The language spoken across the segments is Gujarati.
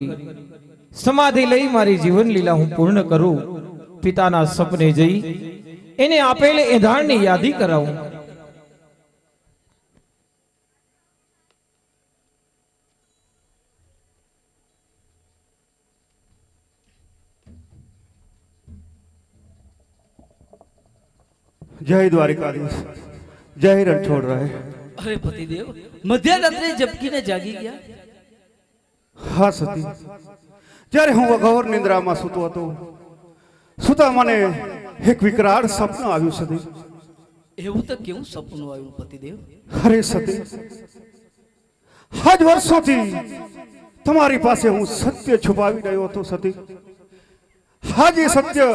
समाधि लई मारी जीवन लीला हूँ पूर्ण करूं, पिताना सपने जई एने आपेले एधाण ने यादी कराऊं। जय द्वारिकाधीश, जय रणछोड़ राय। अरे पतिदेव, मध्यरात्रे जबकीने जागी गया? हाँ सती, જ્યારે હું વઘોર નિંદ્રામાં સૂતો હતો, સૂતા મને એક વિકરાળ સપનું આવ્યું સતી। એવું તો કેવું સપનું આવ્યું પતિદેવ? અરે સતી, આજ વર્ષોથી તમારી પાસે હું સત્ય છુપાવી રહ્યો હતો સતી। આજ એ સત્ય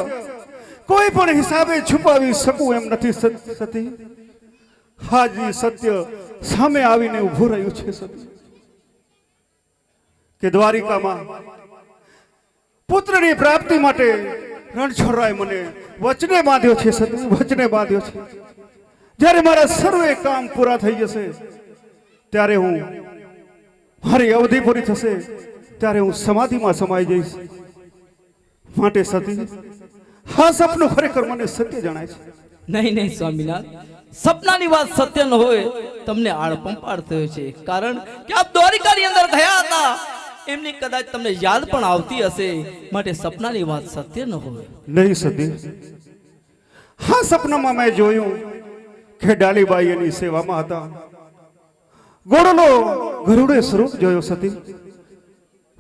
કોઈ પણ હિસાબે છુપાવી શકું એમ નથી સતી। આજ એ સત્ય સામે આવીને ઊભું રહ્યું છે સતી કે દ્વારિકામાં પુત્રની પ્રાપ્તિ માટે રણછોડરાય મને વચને બાંધ્યો છે સતી, વચને બાંધ્યો છે। જ્યારે મારા સર્વે કામ પૂરા થઈ જશે ત્યારે હું મારી અવધિ પૂરી થશે ત્યારે હું સમાધિમાં સમાઈ જઈશ। માટે સતી, આ સપનું ખરેખર મને સત્ય જણાય છે। નહીં નહીં સ્વામીનાથ, સપનાની વાત સત્ય ન હોય તમને આળપંપાળ થયો છે, કારણ કે આપ દ્વારિકાની અંદર ગયા હતા એમની કદાચ તમને યાદ પણ આવતી હશે, માટે સપનાની વાત સત્ય ન હોય। નહીં સતી, હા સપનામાં મેં જોયું કે ડાલીબાઈ એની સેવામાં હતા, ગોળનો ગરુડે સ્વરૂપ જોયો સતી,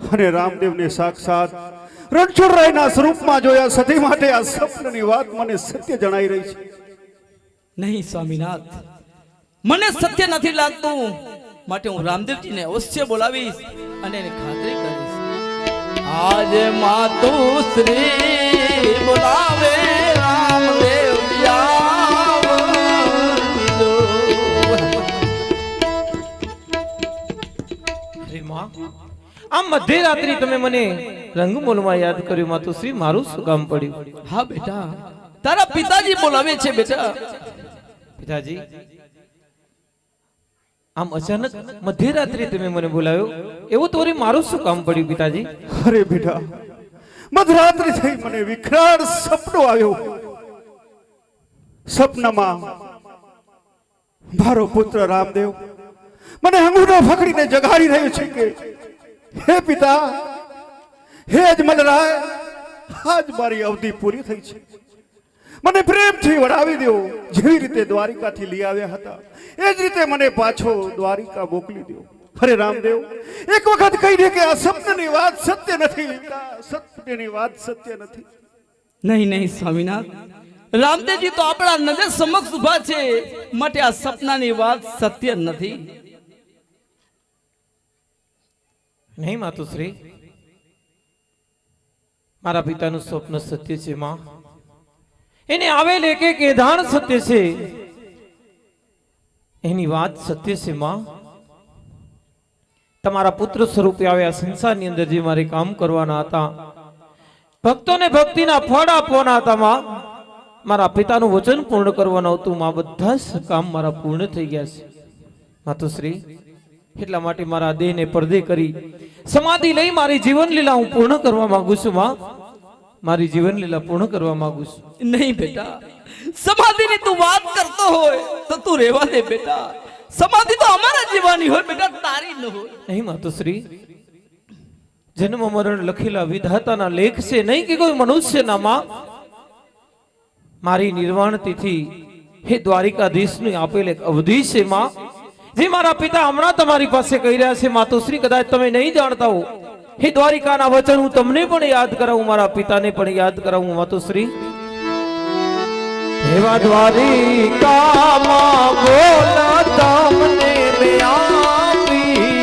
અને રામદેવને સાક્ષાત રણછોડરાયના સ્વરૂપમાં જોયા સતી। માટે આ સપનાની વાત મને સત્ય જણાઈ રહી છે। નહીં સ્વામીનાથ, મને સત્ય નથી લાગતું, માટે હું રામદેવજીને અવશ્ય બોલાવીશ અને એને ખાતરી કરીશ। આજે માતુશ્રી બોલાવે રામદેવ આવજો। અરે માં, આ મધ્યરાત્રિ તમે મને રંગમૂલમાં યાદ કર્યું માતુશ્રી, મારું શું કામ પડ્યું? હા બેટા, તારા પિતાજી બોલાવે છે બેટા। પિતાજી, આમ અચાનક મધ્યરાત્રિ તમે મને બોલાવ્યો, એવું તો મારું શું કામ પડ્યું પિતાજી? અરે બેટા, મધરાત્રિ થઈ મને વિકરાળ સપનું આવ્યું। સપનામાં મારો પુત્ર રામદેવ મને અંગૂઠો પકડીને જગાડી રહ્યો છે કે હે પિતા, હે અજમલરાય, આજ મારી અવધિ પૂરી થઈ છે, મને પ્રેમથી વડાવી દો। જેવી રીતે દ્વારિકાથી લઈ આવ્યા હતા એ જ રીતે મને પાછો દ્વારિકા મોકલી દો। અરે રામદેવ, એક વખત કહી દે કે આ સપનની વાત સત્ય નથી, સત્યની વાત સત્ય નથી। નહીં નહીં સ્વામીનાથ, રામદેવજી તો આપણા નજર સમક્ષ ઉભા છે, માટે આ સપનાની વાત સત્ય નથી। નહીં માતુશ્રી, મારા પિતાનું સ્વપ્ન સત્ય છે માં, એને આવેલ એક એક એધાણ સત્ય છે, એની વાત સત્ય છે માં। તમારા પુત્ર સ્વરૂપે આવ્યા સંસારની અંદર જે મારે કામ કરવાના હતા, ભક્તોને ભક્તિના ફળ આપવાના હતા માં, મારા પિતાનું વચન પૂર્ણ કરવાનું હતું માં, બધા જ કામ મારા પૂર્ણ થઈ ગયા છે માતુશ્રી। એટલા માટે મારા દેહને પડદે કરી સમાધિ લઈ મારી જીવન લીલા હું પૂર્ણ કરવા માંગુ છું માં, મારી જીવન લીલા પૂર્ણ કરવા માંગુ છું। નહીં બેટા, સમાધિની તું વાત કરતો હોય તો તું રહેવા દે બેટા, સમાધિ તો અમારા જીવાની હોય બેટા, તારી ન હોય। નહીં માતુશ્રી, જન્મ મરણ લખેલા વિધાતાના લેખ છે, નહીં કે કોઈ મનુષ્યના માં। મારી નિર્વાણ તિથિ હે દ્વારિકાધીશની આપેલ એક અવધિ છે માં, જે મારા પિતા હમણાં તમારી પાસે કહી રહ્યા છે માતુશ્રી, કદાચ તમે નહીં જાણતા હો। હે દ્વારિકાના વચન હું તમને પણ યાદ કરાવું, મારા પિતાને પણ યાદ કરાવું માતુશ્રી। એવા દ્વારિકામાં બોલા તમને મેં આપ્યા,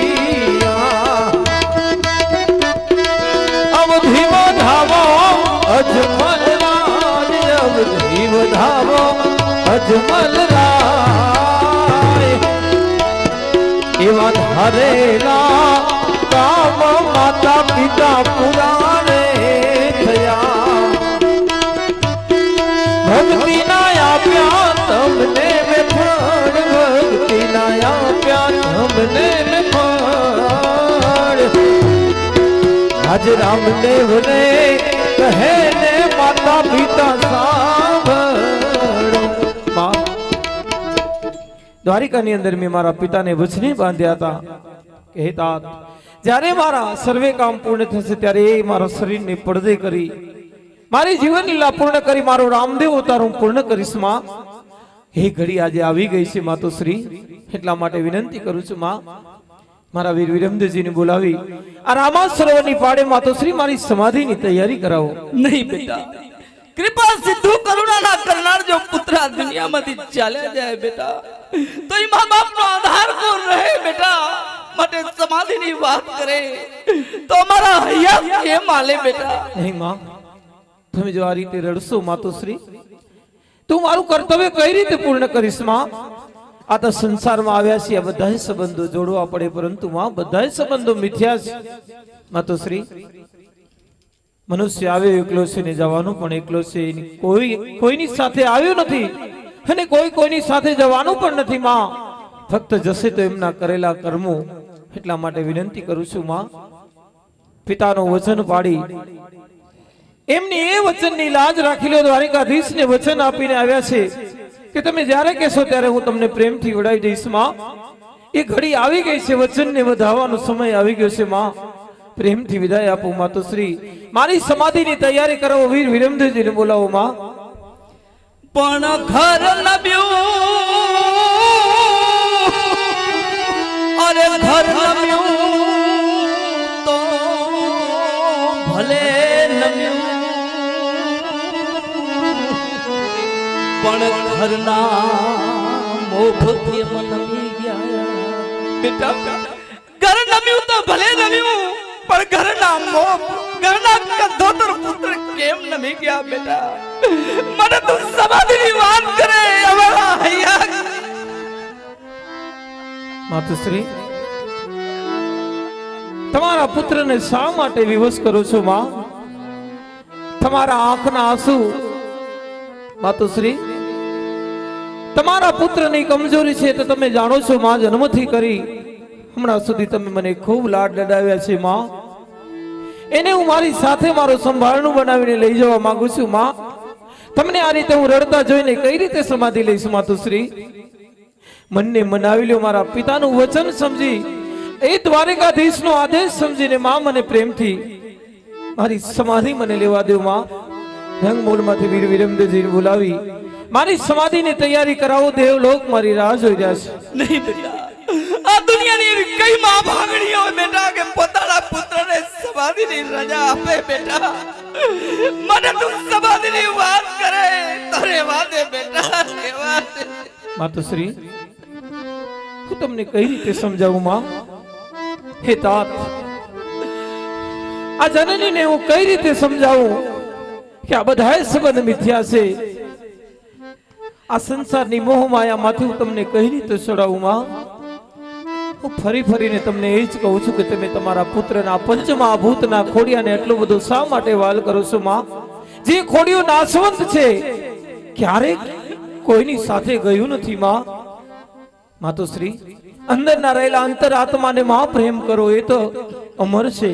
અવધિ વધાવો અજમલ રાજ, અવધિ વધાવો અજમલ રાય। એવા ધારેલા કામ માતા પિતા પુરાણે થયા, ભક્તિ ના આપ્યા તમને મેં ફળ, ભક્તિ ના આપ્યા તમને મેં ફળ। આજે રામદેવ ને કહે ને માતા પિતા સાંભળો માં, દ્વારિકાની અંદર મેં મારા પિતાને વચને બાંધ્યા હતા કે હે તાત, જ્યારે મારા સર્વે કામ પૂર્ણ થશે ત્યારે એ મારા શરીરને પડદે કરી મારી જીવન લીલા પૂર્ણ કરી મારો રામદેવ અવતાર હું પૂર્ણ કરીશ માં. એ ઘડી આજે આવી ગઈ છે માતુશ્રી, એટલા માટે વિનંતી કરું છું માં, મારા વીર વિરમદેવજીને બોલાવી આ રામા સરોવરની પાડે માતુશ્રી મારી સમાધિની તૈયારી કરાવો. નહીં બેટા, કૃપા સિદ્ધુ કરુણાના કરનાર જો પુત્ર આ દુનિયામાંથી ચાલ્યા જાય બેટા, તો એ મા બાપનો આધાર કોણ રહે બેટા? માટે સમાધિની વાત કરે તો અમારા હૈયા કેમ હાલે બેટા? નહીં માં, તમે જો આ રીતે રડશો માતુશ્રી, તું મારું કર્તવ્ય કઈ રીતે પૂર્ણ કરીશ માં? આ તો સંસારમાં આવ્યા છે, આ બધા સંબંધો જોડવા પડે, પરંતુ માં બધા સંબંધો મિથ્યા છે માતુશ્રી. મનુષ્ય આવ્યો એકલો છે ને જવાનું પણ એકલો છે, કોઈની સાથે આવ્યો નથી અને કોઈની સાથે જવાનું પણ નથી માં. ફક્ત જશે તો એમના કરેલા કર્મો. એટલા માટે વિનંતી કરું છું માં, પિતાનું વચન પાડી એમની એ વચનની લાજ રાખી લો. દ્વારિકાધીશને વચન આપીને આવ્યા છે કે તમે જ્યારે કહેશો ત્યારે હું તમને પ્રેમથી વડાવી દઈશ માં. એ ઘડી આવી ગઈ છે, વચનને વધાવવાનો સમય આવી ગયો છે માં. પ્રેમથી વિદાય આપો માતુશ્રી, મારી સમાધિની તૈયારી કરાવો. વીર વિરમદેવજીને બોલાવો માં. પણ ઘર નમ્યું, અરે ઘર નમ્યું તો ભલે નમ્યું, પણ ઘરના મોભથી નમી ગયા બેટા. ઘર નમ્યું તો ભલે નમ્યું, પણ ઘરના મોભ, ઘરના કદોતર પુત્ર કેમ નમી ગયા બેટા? મને તું સમાધિની વાત કરે અમારા હૈયા. માતુશ્રી, તમારા પુત્રને શા માટે વિવશ કરો છો માં? તમારા આંખના આંસુ માતુશ્રી, તમારા પુત્રની કમજોરી છે તો તમે જાણો છો માં. જન્મથી કરી હમણાં સુધી તમે મને ખૂબ લાડ લડાવ્યા છે માં. એને હું મારી સાથે મારો સંભાળનું બનાવીને લઈ જવા માંગુ છું માં. તમને આ રીતે હું રડતા જોઈને કઈ રીતે સમાધિ લઈશ માતુશ્રી? મનને મનાવી લ્યો, મારા પિતાનું વચન સમજી, એ દ્વારિકાધીશનો આદેશ સમજીને માં મને પ્રેમથી મારી સમાધિ મને લેવા દો માં. રંગમૂળમાંથી વીર વિરમદેવજીને બોલાવી મારી સમાધિની તૈયારી કરાવો. દેવલોક મારી રાહ જોઈ રહ્યા છે. નહીં બેટા, આ દુનિયાની એવી કઈ માં ભાગણી હોય બેટા કે પોતાના પુત્રને સમાધિની રજા આપે બેટા? મને તું સમાધિની વાત કરે તો રેવા દે બેટા, રેવા દે. માતુશ્રી, હું તમને કઈ રીતે સમજાવું માં? હે તાત, આ જનનીને હું કઈ રીતે સમજાવું કે આ બધા સંબંધ મિથ્યા છે? આ સંસારની મોહ માયામાંથી હું તમને કઈ રીતે છોડાવું માં? હું ફરી ફરીને તમને એ જ કહું છું કે તમે તમારા પુત્રના પંચમહાભૂતના ખોડિયાને એટલો બધો શા માટે વાલ કરો છો માં? જે ખોડિયું નાશવંત છે, ક્યારેક કોઈની સાથે ગયું નથી માં. માતુશ્રી, અંદરના રહેલા અંતર આત્માને માં પ્રેમ કરો, એ તો અમર છે,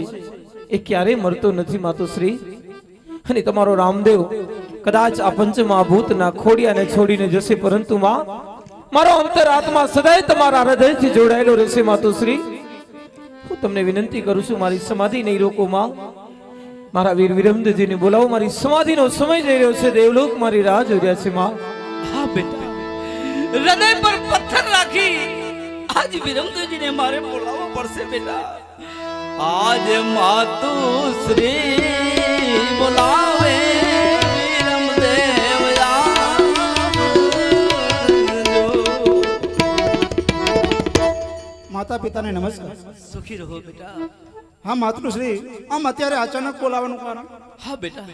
એ ક્યારેય મરતો નથી માતુશ્રી. અને તમારો રામદેવ કદાચ આ પંચમહાભૂતના ખોડિયાને છોડીને જશે, પરંતુ માં મારો અંતર આત્મા સદાય તમારા હૃદયથી જોડાયેલો રહેશે માતુશ્રી. હું તમને વિનંતી કરું છું, મારી સમાધિ નહીં રોકો માં. મારા વીર વિરમદેવજીને બોલાવો, મારી સમાધિનો સમય જઈ રહ્યો છે. દેવલોક મારી રાહ જોઈ રહ્યા છે માં. હા બેટા, હૃદય પર પથ્થર રાખી આજ વિરમદેવજીને મારે બોલાવવો પડશે બેટા. આજ માતુશ્રી બોલાવે વિરમદેવ માતા પિતાને નમસ્કાર. સુખી રહો બેટા. હા માતૃશ્રી, આમ અત્યારે અચાનક બોલાવાનું કારણ? હા બેટા,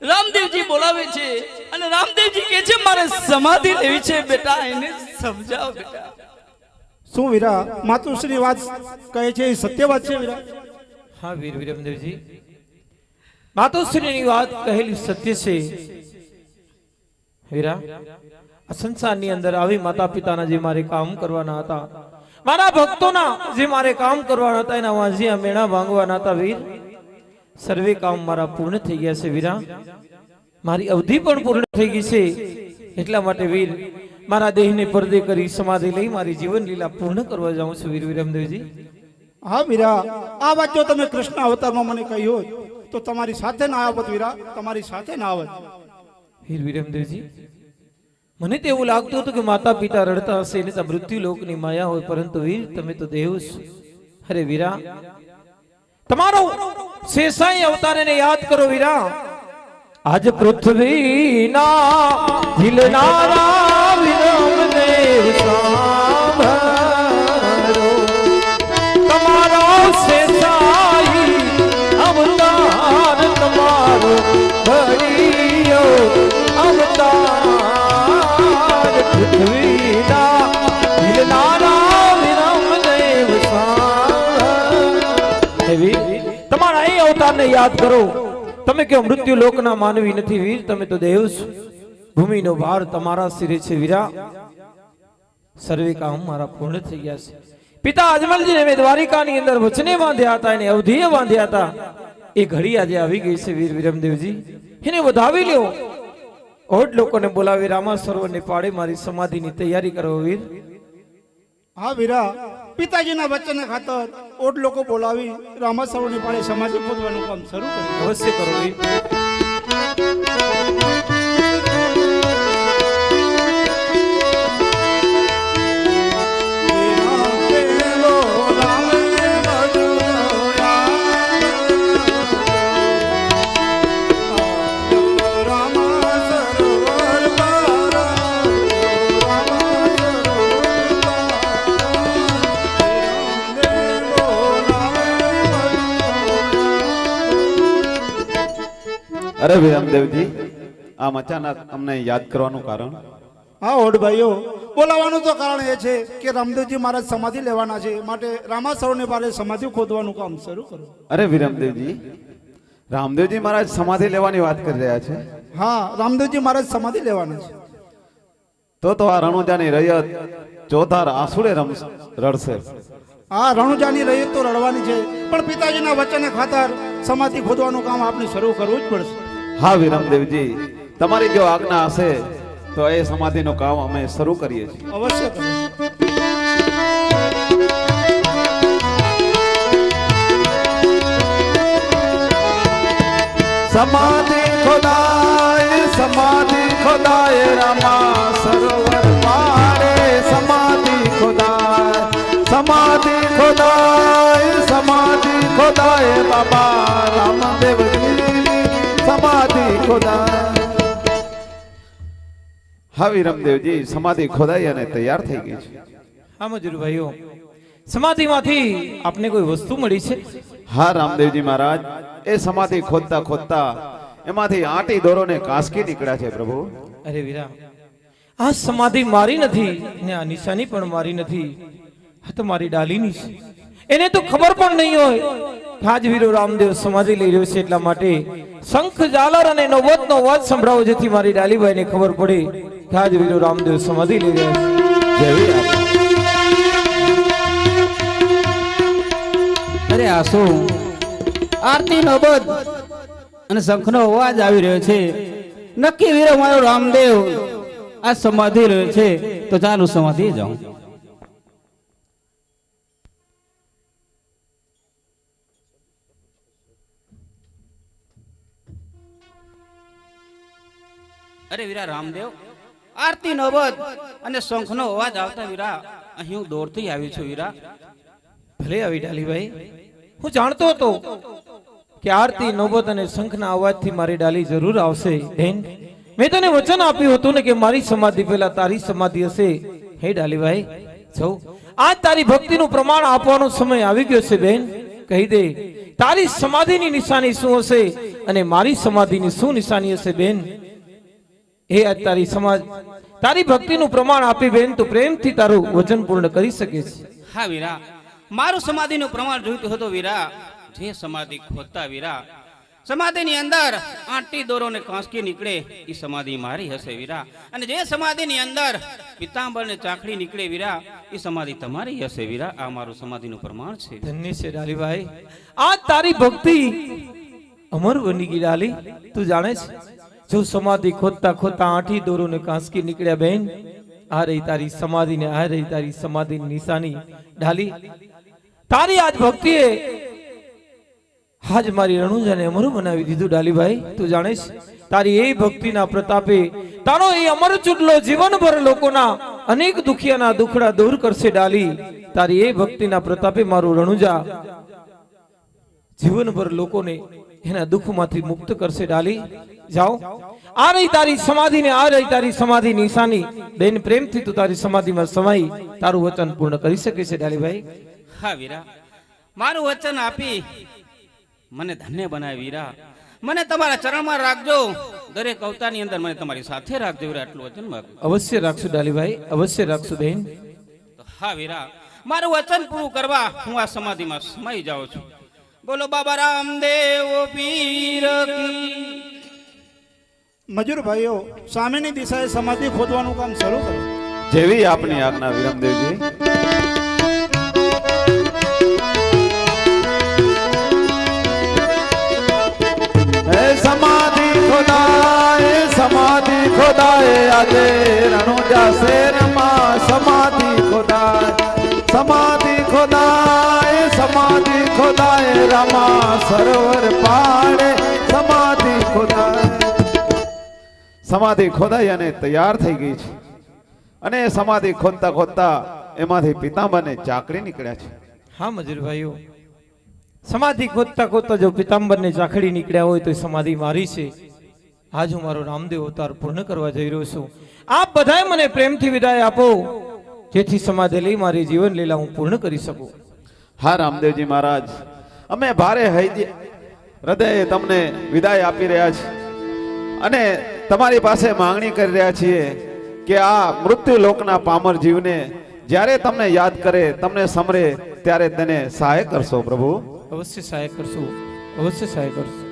રામદેવજી બોલાવે છે અને રામદેવજી કહે છે મારે સમાધિ લેવી છે બેટા, એને સમજાવો બેટા. શું વીરા, માતૃશ્રી વાત કહે છે એ સત્ય વાત છે વીરા? હા વીર વિરમદેવજી, માતુશ્રીની વાત કહેલી સત્ય છે. વીરા, આ સંસારની અંદર આવી માતા પિતાના જે મારે કામ કરવાના હતા, મારા ભક્તોના જે મારે કામ કરવાના હતા, એના વાંઝિયા મેણા ભાંગવાના હતા વીર, સર્વે કામ મારા પૂર્ણ થઈ ગયા છે વીરા, મારી અવધિ પણ પૂર્ણ થઈ ગઈ છે. એટલા માટે વીર મારા દેહને પડદે કરી સમાધિ લઈ મારી જીવન લીલા પૂર્ણ કરવા જાઉં છું વીર વિરમદેવજી. હા વીરા, આ વાત જો તમે કૃષ્ણ અવતારમાં મને કહ્યું હોત તો તમારી સાથે ના આવત વીરા, તમારી સાથે ના આવત. વીર વિરમદેવજી, મને તો એવું લાગતું હતું કે માતા પિતા રડતા હશે ને તો મૃત્યુ લોકની માયા હોય, પરંતુ વીર તમે તો દેવ છો. અરે વીરા, તમારો શેષાઈ અવતારને યાદ કરો વીરા. આજ પૃથ્વીના ઝીલનારા વિરમદેવ સાંભળો, તમારો શેષાઈ અવતાર, તમારો ભળિયો અવતાર, પૃથ્વીના ઝીલનારા વિરમદેવ સાંભળો. તમારા એ અવતારને યાદ કરો. તમે કે મૃત્યુ લોકના માનવી નથી વીર, તમે તો દેવ છો. ભૂમિનો ભાર તમારા શિરે છે વીરા. સર્વે કામ મારા પૂર્ણ થઈ ગયા છે. પિતા અજમલજીને મેં દ્વારિકાની અંદર વચને બાંધ્યા હતા, એને અવધિએ બાંધ્યા હતા. એ ઘડી આજે આવી ગઈ છે વીર વિરમદેવજી, એને વધાવી લ્યો. ઓઢ લોકોને બોલાવી રામા સરોવરની પાડે મારી સમાધિની તૈયારી કરો વીર. હા વીરા, પિતાજીના વચન ખાતર ઓટ લોકો બોલાવી રામા સરોવરની પાળે સમાધિ ખોદવાનું કામ શરૂ કર્યું. અવશ્ય કરો વીર. અરે વિરમદેવજી, આમ અચાનક અમને યાદ કરવાનું કારણ? હા ઓઢ ભાઈઓ, બોલાવાનું તો કારણ એ છે કે રામદેવજી મહારાજ સમાધિ લેવાના છે, માટે રામા સરોવરની પાળે સમાધિ ખોદવાનું કામ શરૂ કરો. અરે વિરમદેવજી, રામદેવજી મહારાજ સમાધિ લેવાની વાત કરી રહ્યા છે? હા, રામદેવજી મહારાજ સમાધિ લેવાના છે. તો આ રણુજાની રૈયત ચોધાર આંસુડે રડશે. હા, રણુજાની રૈયત તો રડવાની છે, પણ પિતાજીના વચને ખાતર સમાધિ ખોદવાનું કામ આપણે શરૂ કરવું જ પડશે. હા વિરમદેવજી, તમારી જો આજ્ઞા હશે તો એ સમાધિનું કામ અમે શરૂ કરીએ છીએ. અવશ્ય કરો. સમાધિ ખોદાય રામા સરોવર પારે, સમાધિ ખોદાય બાબા રામદેવજીની સમાધિ ખોદાય. હા વિરમદેવજી, સમાધિ ખોદાઈ અને તૈયાર થઈ ગઈ છે. હા મજૂર ભાઈઓ, સમાધિમાંથી આપને કોઈ વસ્તુ મળી છે? હા રામદેવજી મહારાજ, એ સમાધિ ખોદતા ખોદતા એમાંથી આંટી દોરોને કાસકી નીકળ્યા છે પ્રભુ. અરે વીરા, આ સમાધિ મારી નથી ને આ નિશાની પણ મારી નથી, આ તો મારી ડાલીની છે. એને તો ખબર પણ નહીં હોય કે આજ વીરો રામદેવ સમાધિ લઈ રહ્યો છે. એટલા માટે શંખ ઝાલર અને નોબતનો અવાજ સંભળાવો, જેથી મારી ડાલીભાઈને ખબર પડે કે આજ વીરો રામદેવ સમાધિ લઈ રહ્યા છે. જેવી આપ. અરે આ શું આરતી નો બધ અને શંખનો અવાજ આવી રહ્યો છે? નક્કી વીરો મારો રામદેવ આ સમાધિ રહ્યો છે, તો ચાલુ સમાધિ જાઉં. અરે વીરા રામદેવ, આરતી નો બધ અને શંખનો અવાજ આવતા વીરા અહીં હું દોડતી આવી છું વીરા. ભલે આવી ડાલીભાઈ, હું જાણતો હતો કે આરતી નોબત અને શંખના અવાજથી મારી ડાલી જરૂર આવશે. બેન, મેં તને વચન આપ્યું હતું ને કે મારી સમાધિ પહેલા તારી સમાધિ હશે. હે ડાલીભાઈ, જો આજ તારી ભક્તિનું પ્રમાણ આપવાનો સમય આવી ગયો છે. બેન, કહી દે તારી સમાધિની નિશાની શું હશે અને મારી સમાધિની શું નિશાની હશે? બેન, એ આજ તારી સમાજ તારી ભક્તિનું પ્રમાણ આપી બેન, તો પ્રેમથી તારું વચન પૂર્ણ કરી શકે છે. હા વીરા, મારું સમાધિનું પ્રમાણ જોઈતું હતું વીરા. જે સમાધિ ખોદતા વીરા, સમાધિની અંદર આંટી દોરો ને કાંસકી નીકળે, એ સમાધિ મારી હશે વીરા. અને જે સમાધિની અંદર પિતાંબર ને ચાખડી નીકળે વીરા, એ સમાધિ તમારી હશે વીરા. આ મારું સમાધિનું પ્રમાણ છે. ધન્ય છે ડાલીભાઈ, આ તારી ભક્તિ અમર બની ગઈ ડાલી. તું જાણે છે જો સમાધિ ખોદતા ખોદતા આઠી દોરોને કાંસકી નીકળ્યા બેન. આ રહી તારી સમાધિ ને આ રહી તારી સમાધિની નિશાની ડાલી. તારી આજ ભક્તિએ આજ મારી રણુજાને અમર બનાવી દીધું ડાલીભાઈ. તું જાણે છે તારી એ ભક્તિના પ્રતાપે તારો એ અમર ચૂડલો જીવનભર લોકોના અનેક દુખિયાના દુખડા દૂર કરશે ડાલી. તારી એ ભક્તિના પ્રતાપે મારું રણુજા જીવનભર લોકોને એના દુઃખમાંથી મુક્ત કરશે ડાલી. જાઓ, આ રહી તારી સમાધિ ને આ રહી તારી સમાધિ નિશાની. બેન પ્રેમથી તું તારી સમાધિમાં સમાઈ તારું વચન પૂર્ણ કરી શકે છે ડાલીભાઈ. હા વીરા, મારું વચન આપી મને ધન્ય બનાવી વીરા. મને તમારા ચરણમાં રાખજો. દરેક અવતારની અંદર મને તમારી સાથે રાખજો વીરા. આટલું વચન માંગુ. અવશ્ય રાખશું ડાલીભાઈ, અવશ્ય રાખશું બેન. તો હા વીરા, મારું વચન પૂરું કરવા હું આ સમાધિમાં સમાઈ જાઉં છું. બોલો બાબા રામદેવ પીર કી. મજૂર ભાઈઓ, સામેની દિશાએ સમાધિ ખોદવાનું કામ શરૂ કરો. જેવી આપની આજ્ઞા વિરમદેવજી. સમાધિ ખોદાય આજે રણુજા શેરમાં સમાધિ ખોદાય. સમાધિ ખોદાય રામા સરોવર પાડે સમાધિ ખોદાય. સમાધિ ખોદાઈ અને તૈયાર થઈ ગઈ છે અને સમાધિ ખોદતા ખોદતા એમાંથી પિતાંબરને ચાકડી નીકળ્યા છે. હા મજૂર ભાઈઓ, સમાધિ ખોદતા ખોદતા જો પિતાંબરને ચાખડી નીકળ્યા હોય તો એ સમાધિ મારી છે. આજ હું મારો રામદેવ અવતાર પૂર્ણ કરવા જઈ રહ્યો છું. આપ બધાએ મને પ્રેમથી વિદાય આપો જેથી સમાધિ લઈ મારી જીવન લીલા હું પૂર્ણ કરી શકું. હા રામદેવજી મહારાજ, અમે ભારે હૃદયે તમને વિદાય આપી રહ્યા છીએ અને તમારી પાસે માંગણી કરી રહ્યા છીએ કે આ મૃત્યુ લોકના પામર જીવને જ્યારે તમને યાદ કરે, તમને સમરે ત્યારે તેને સહાય કરશો પ્રભુ. અવશ્ય સહાય કરશું, અવશ્ય સહાય કરશું.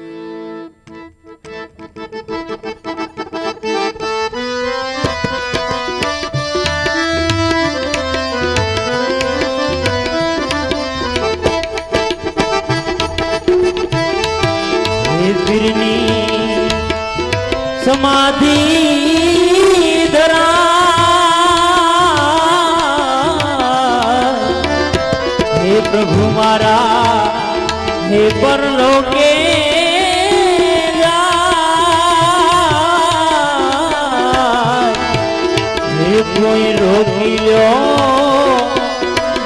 समाधि धरा हे प्रभु मारा हे परलोके हे कोई रोकी लो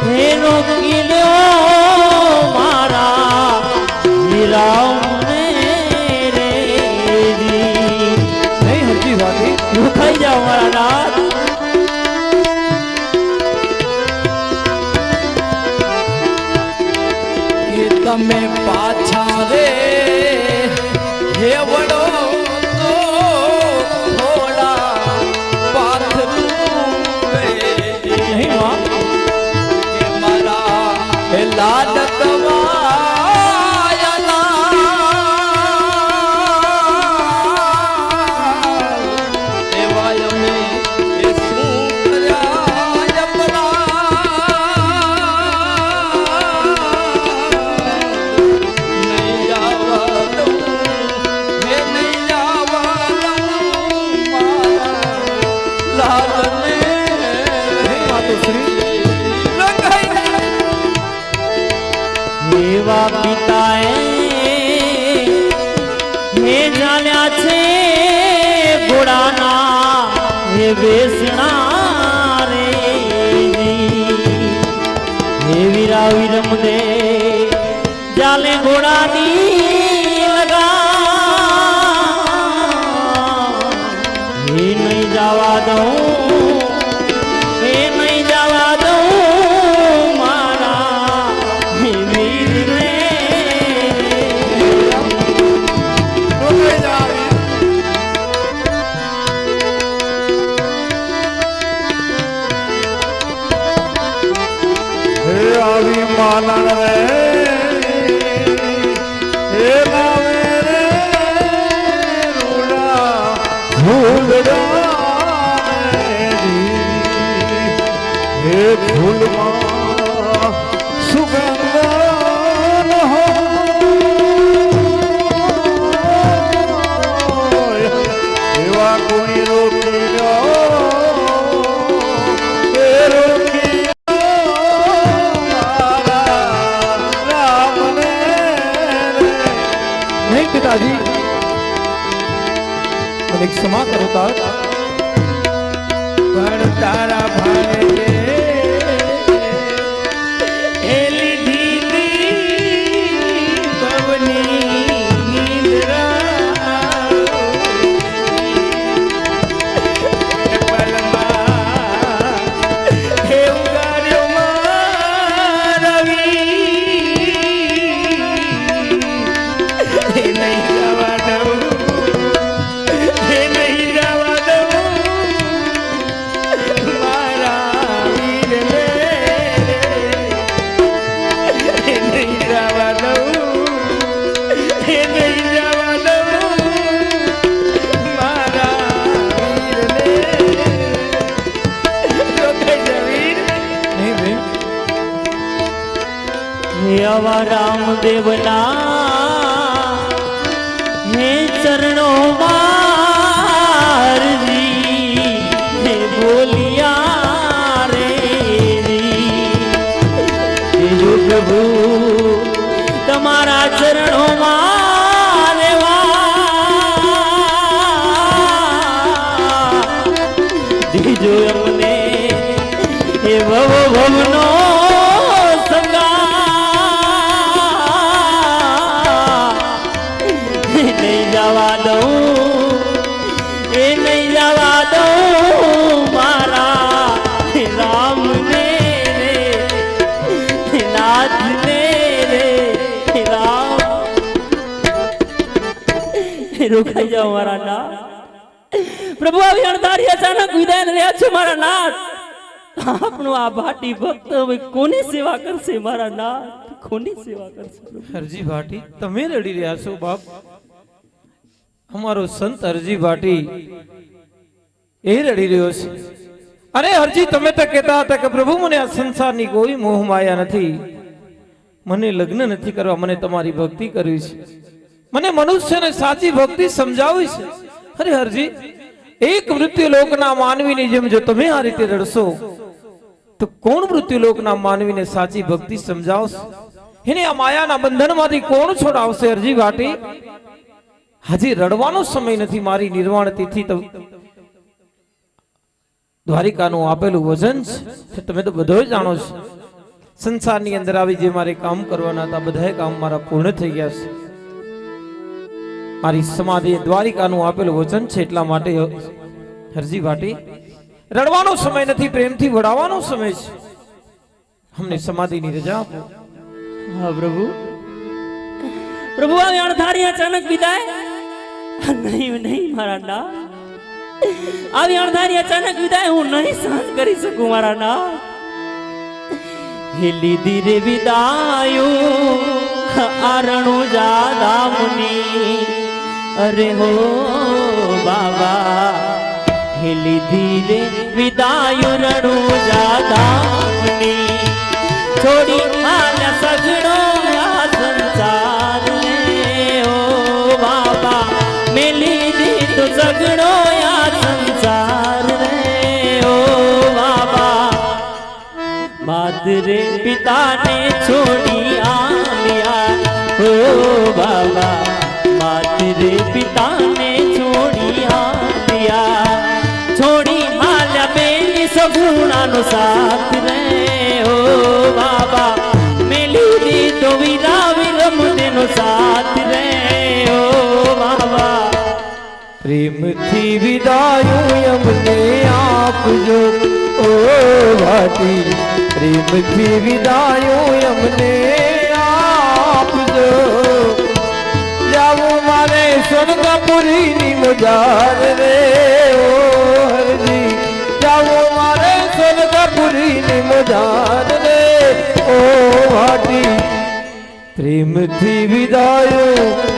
हे रोकी लो मारा हे राम खाई जाओ मारा नाथ. કે તમે પાછા રે હે વડો તો થોડા પાથરું नहीं माँ કે મારા હે લાડ એવા પિતાએ હે જાણ્યા છે ઘોડાના હે વેસણા રે હે વીરા વિરમ દે જાલે ઘોડાની લગા હે નહીં જવા દઉં હે નહીં જવા દઉં આવી માલણ રે હે લાવે રે રૂડા ફૂલડા હે ફૂલમાં સુગંધ નહીં પિતાજી, મને ક્ષમા કરો તા પણ તારા ભાઈ આવા રામદેવના હે ચરણો મારજી હે બોલિયા રે જો પ્રભુ તમારા ચરણોમાં રેવા દીજો અમને હે ભવ ભવનો રોકાઈ જાઓ મારા નાથ પ્રભુ આવી અણધારી અચાનક વિદાય રહ્યા છે મારા નાથ આપણો આ ભાટી ભક્ત હવે કોની સેવા કરશે મારા નાથ કોની સેવા કરશે હરજી ભાટી તમે રડી રહ્યા છો બાપ અમારો સંત હરજી ભાટી એ રડી રહ્યો છે અરે હરજી તમે તો કહેતા હતા કે પ્રભુ મને આ સંસારની કોઈ મોહ માયા નથી મને લગ્ન નથી કરવા મને તમારી ભક્તિ કરવી છે મને મનુષ્યને સાચી ભક્તિ સમજાવી છે અરે હરજી એક મૃત્યુલોકના માનવીની જેમ જો તમે આ રીતે રડશો તો કોણ મૃત્યુલોકના માનવીને સાચી ભક્તિ સમજાવશે એને આ માયાના બંધનમાંથી કોણ છોડાવશે હરજી ભાટી હજી રડવાનો સમય નથી મારી નિર્વાણ તિથિ તો દ્વારિકાનું આપેલું વજન છે તમે તો બધો જાણો છો સંસારની અંદર આવી જે મારે કામ કરવાના હતા બધા કામ મારા પૂર્ણ થઈ ગયા છે મારી સમાધિ દ્વારિકાનું આપેલું વચન છે એટલા માટે હરજી ભાટી રડવાનો સમય નથી પ્રેમથી વડાવવાનો સમય છે અમને સમાધિની રજા આપો હા પ્રભુ પ્રભુ આવી અણધારી અચાનક વિદાય નહીં નહીં મારા નાથ આવી અણધારી અચાનક વિદાય હું નહીં સહન કરી શકું મારા નાથ હે લીધી રે વિદાયો આરણું જાદા મુની અરે હો બાબા હે લીધી રે વિદાયો રણું જાદા મુની છોડી આલ્યા સગડો આ સંસાર ને ઓ બાબા મેલી દીધો સગડો આ સંસાર રે ઓ બાબા માતરે પિતાને છોડી આલ્યા ઓ બાબા માતરે પિતાને છોડી આલ્યા છોડી આલ્યા બેની સગુણાનો સાથ રે ઓ બાબા મેલી દીધો વીરા વિરમદેનો સાથ રે ઓ બાબા પ્રેમથી વિદાયું અમને આપજો ઓ ભાટી પ્રેમથી વિદાયું અમને આપજો જાવું મારે સ્વર્ગપુરીની મજાર રે ઓ હરજી જાવું મારે સ્વર્ગપુરીની મજાર રે ઓ ભાટી પ્રેમથી વિદાયું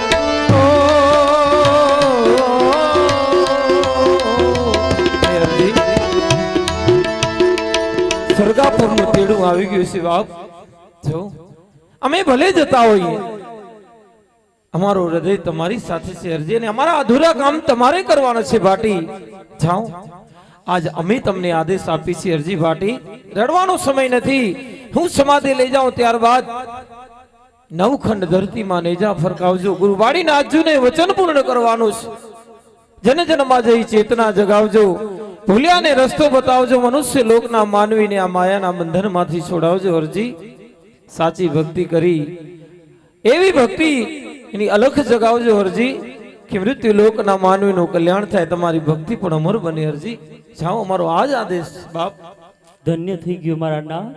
સ્વર્ગાપુરનું તેડું આવી ગયું છે બાપ જો અમે ભલે જતા હોઈએ અમારો હૃદય તમારી સાથે છે અરજી અને અમારા અધૂરા કામ તમારે કરવાના છે ભાટી જાઓ આજ અમે તમને આદેશ આપી છે અરજી ભાટી રડવાનો સમય નથી હું સમાધિ લઈ જાઉં ત્યારબાદ નવખંડ ધરતીમાં નેજા ફરકાવજો. ગુરુવાડીના આજુને વચન પૂર્ણ કરવાનું છે. જન જનમાં જઈ ચેતના જગાવજો. ભૂલ્યાને રસ્તો બતાવજો. મનુષ્ય લોકના માનવીને આ માયાના બંધનમાંથી છોડાવજો. અરજી સાચી ભક્તિ કરી એવી ભક્તિ એની અલખ જગાવજો. અરજી કે મૃત્યુ લોકના માનવીનું કલ્યાણ થાય. તમારી ભક્તિ પણ અમર બને. અરજી જાઓ, અમારો આજ આદેશ બાપ. ધન્ય થઈ ગયું મારા નાથ.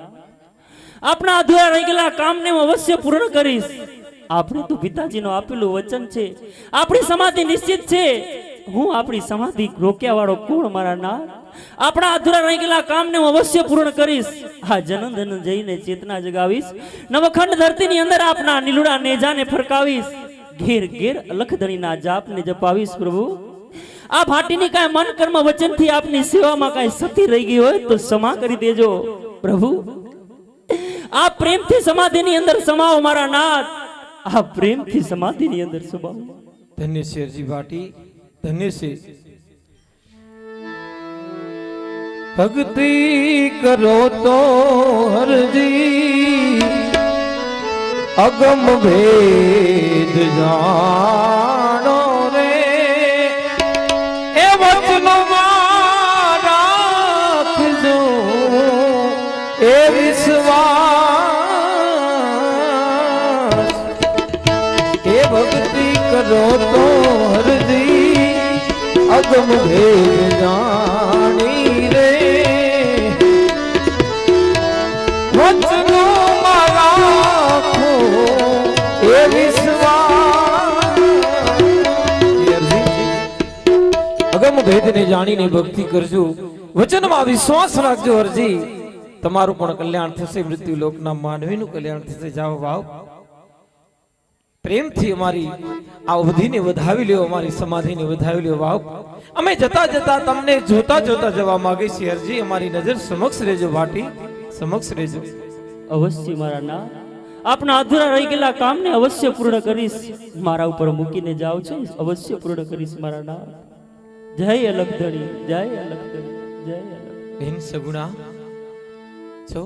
આપણા અધૂરા રહી ગયેલા કામને હું અવશ્ય પૂર્ણ કરીશ. આપણે તો પિતાજીનું આપેલું વચન છે. આપણી સમાધિ નિશ્ચિત છે. હું આપણી સમાધિ રોક્યા વાળો કોણ મારા નાથ? આપણા અધૂરા રહી ગયેલા કામને હું અવશ્ય પૂર્ણ કરીશ. આ જનન ધન જઈને ચેતના જગાવીશ. નવખંડ ધરતીની અંદર આપના નીલુડા નેજાને ફરકાવીશ. ઘેર ઘેર અલખધણીના જાપને જપાવીશ. પ્રભુ આ ભાટીની કાંઈ મન કર્મ વચનથી આપની સેવામાં કાંઈ સતી રહી ગઈ હોય તો ક્ષમા કરી દેજો. પ્રભુ આ પ્રેમથી સમાધિની અંદર સમાવો મારા નાથ. આ પ્રેમથી સમાધિની અંદર સમાવો. ધન્ય છે અરજી ભાટી, ધન્ય છે. ભક્તિ કરો તો હરજી અગમ ભેદ જાણો રે. એ વચનમાં રાખજો એ વિશ્વાસ. એ ભક્તિ કરો તો હરજી અગમ ભેદ જાણી રે. વચનમાં રાખો એ વિશ્વાસ. અગમ ભેદને જાણીને ભક્તિ કરજો. વચનમાં વિશ્વાસ રાખજો. અરજી તમારું પણ કલ્યાણ થશે. મૃત્યુ લોકના માનવીનું કલ્યાણ થશે. જાઓ ભાવ, પ્રેમથી અમારી આ અવધિને વધાવી લ્યો, અમારી સમાધિને વધાવી લ્યો. ભાવ અમે જતા જતા તમને જોતા જોતા જવા માંગે છીએ. અરજી અમારી નજર સમક્ષ રહેજો ભાટી, સમક્ષ રહેજો. અવશ્ય મારા નાથ. આપના અધૂરા રહી ગયેલા કામને અવશ્ય પૂર્ણ કરીશ. મારા ઉપર મૂકીને જાઓ છો, અવશ્ય પૂર્ણ કરીશ મારા નાથ. જય અલખધણી, જય અલખધણી, જય અલખ. બેન સગુણા છો,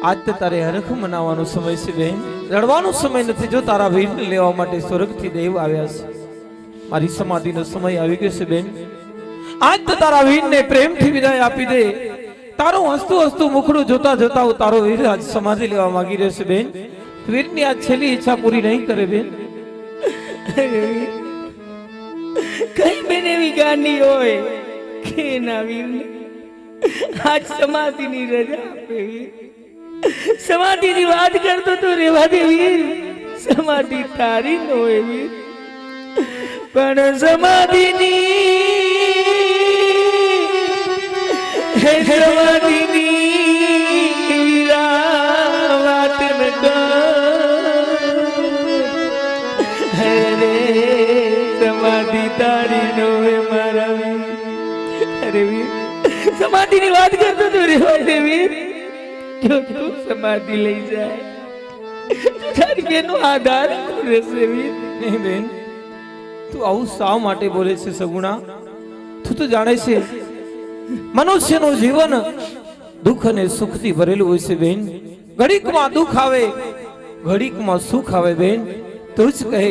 આજ તો તારે હરખ મનાવવાનો સમય છે બેન, રડવાનો સમય નથી. જો તારા વીરને લેવા માટે સ્વર્ગથી દેવ આવ્યા છે. મારી સમાધિનો સમય આવી ગયો છે બેન. આજ તો તારા વીરને પ્રેમથી વિદાય આપી દે. તારું હસતું હસતું મુખડું જોતા જોતા તારો વીર આજ સમાધિ લેવા માંગી રહ્યો છે બેન. વીરની આજ છેલ્લી ઈચ્છા પૂરી નહીં કરે બેન. કઈ બેન એવી ગાંડી હોય કે ના વીરને આજ સમાધિની રજા આપે. સમાધિની વાત કરતો તો રેવા દે વીર. સમાધિ તારી ન હોય વીર, પણ સમાધિની વીરા વાત ન કર. સમાધિ તારી ન હોય મારા વીર. અરે વીર, સમાધિની વાત કરતો તો રેવા દે વીર. જો તું સમાધિ લઈ જાય તો તારી બેનો આધાર કોણ રહેશે વીર? નહીં બેન, તું આવું શા માટે બોલે છે સગુણા? તું તો જાણે છે મનુષ્યનું જીવન દુઃખ અને સુખથી ભરેલું હોય છે બેન. ઘડીકમાં દુઃખ આવે, ઘડીકમાં સુખ આવે બેન. તું જ કહે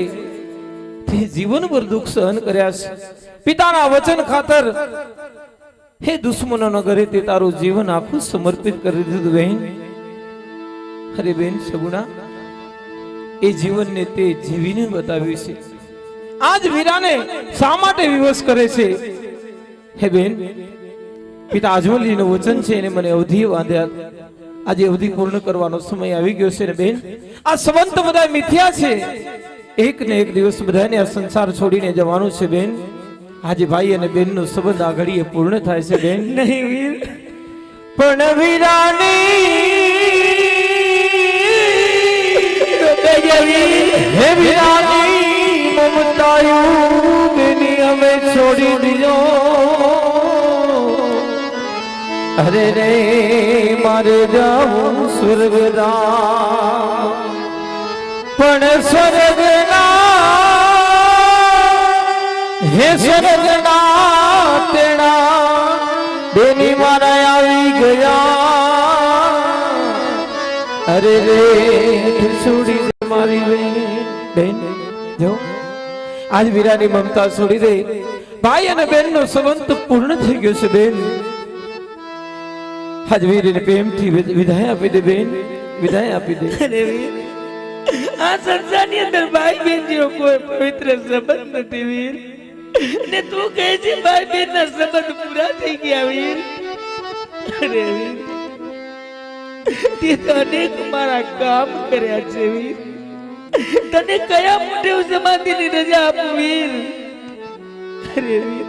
તે જીવનભર દુઃખ સહન કર્યા છે. પિતાના વચન ખાતર હે દુશ્મનોના ઘરે તે તારું જીવન આખું સમર્પિત કરી દીધું બેન. અરે બેન સગુણા, એ જીવનને તે જીવીને બતાવ્યું છે. આજ વીરાને શા માટે વિવશ કરે છે? હે બેન, પિતા અજમલજીનું વચન છે એને મને અવધિ બાંધ્યા. આજે અવધિ પૂર્ણ કરવાનો સમય આવી ગયો છે ને બેન. આ સંબંધ બધા મિથ્યા છે. એક ને એક દિવસ બધાને આ સંસાર છોડીને જવાનું છે બેન. આજે ભાઈ અને બેન નો સંબંધ આ ઘડીએ પૂર્ણ થાય છે બેન. નહીં વીર, પણ વીરાની હે વીરાની મમતાયું બેની અમે છોડી દીજો. અરે રે મારે જાઉં સ્વર્ગદા, પણ સ્વર્ગના હે સ્વર્ગના તેણા બેની મારા આવી ગયા. અરે રે બેન જો આજ વીરાની મમતા છોડી દે, ભાઈ અને બેનનો સંબંધ પૂર્ણ થઈ ગયો છે બેન. આજ વીરને પ્રેમથી વિદાય આપી દે બેન, વિદાય આપી દે. અરે વીર, આ સંસારની અંદર ભાઈ બેન જેવો કોઈ પવિત્ર સંબંધ નથી વીર. ને તું કહે છે ભાઈ બેન ના સંબંધ પૂરા થઈ ગયા વીર. અરે વીર, તે તો અનેક મારા કામ કર્યા છે વીર. તને કયા મોઢે હું સમાધિની રજા આપું વીર? અરે વીર,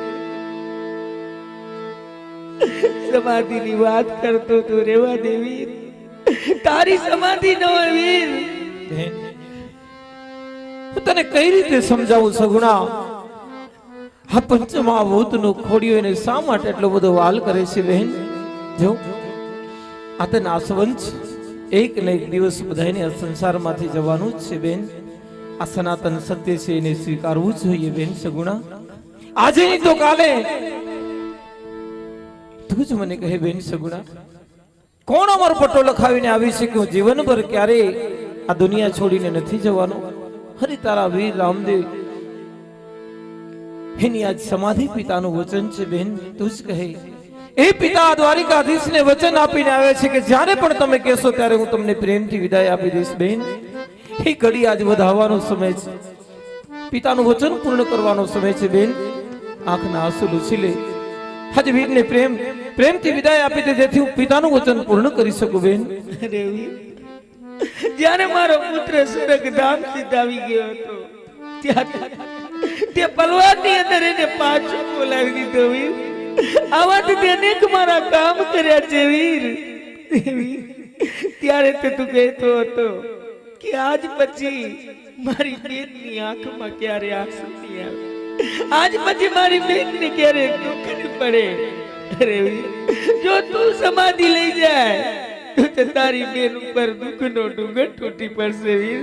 સમાધિની વાત કરતો તો રેવા દે વીર. તારી સમાધિ ન હોય વીર. બેન હું તને કઈ રીતે સમજાવું સગુણા? આ પંચમા ભૂતનો ખોડિયો એને શા માટે એટલો બધો વાલ કરે છે બેન? જો આ તો નાશવંત એક ને એક દિવસ બધાને આ સંસારમાંથી જવાનું જ છે બેન. આ સનાતન સત્ય છે, એને સ્વીકારવું જોઈએ બેન સગુણા. આજે નહીં તો કાલે તું જ મને કહે બેન સગુણા, કોણ અમારો પટ્ટો લખાવીને આવી છે કે હું જીવનભર ક્યારે આ દુનિયા છોડીને નથી જવાનો? હરી તારા વીર રામદેવ એની આજ સમાધિ પિતાનું વચન છે બેન. તું જ કહે. એ પિતા દ્વારિકાધીશને વચન આપીને આવે છે કે જ્યારે પણ તમે કહેશો ત્યારે હું તમને પ્રેમથી વિદાય આપી દઈશ બેન. એ ઘડી આજ વધાવવાનો સમય છે, પિતાનું વચન પૂર્ણ કરવાનો સમય છે બેન. આંખના આંસુ લૂછી લે. આજ વીરને પ્રેમથી વિદાય આપી દે, જેથી હું પિતાનું વચન પૂર્ણ કરી શકું બેન. અરે વીર, જ્યારે મારો પુત્ર સ્વર્ગ ધામ સિધાવી ગયો હતો ત્યારે તે પલવારની અંદર એને પાછો બોલાવી દીધો વીર. આવાથી તે અનેક મારા કામ કર્યા છે વીર. ત્યારે તે તું કહેતો હતો કે આજ પછી મારી બેનની આંખમાં ક્યારે આંસુ નહીં આવે, આજ પછી મારી બેનને ક્યારે દુઃખ નહીં પડે. અરે વીર, જો તું સમાધિ લઈ જાય તો તારી બેન ઉપર દુઃખનો ડુંગર તૂટી પડશે વીર.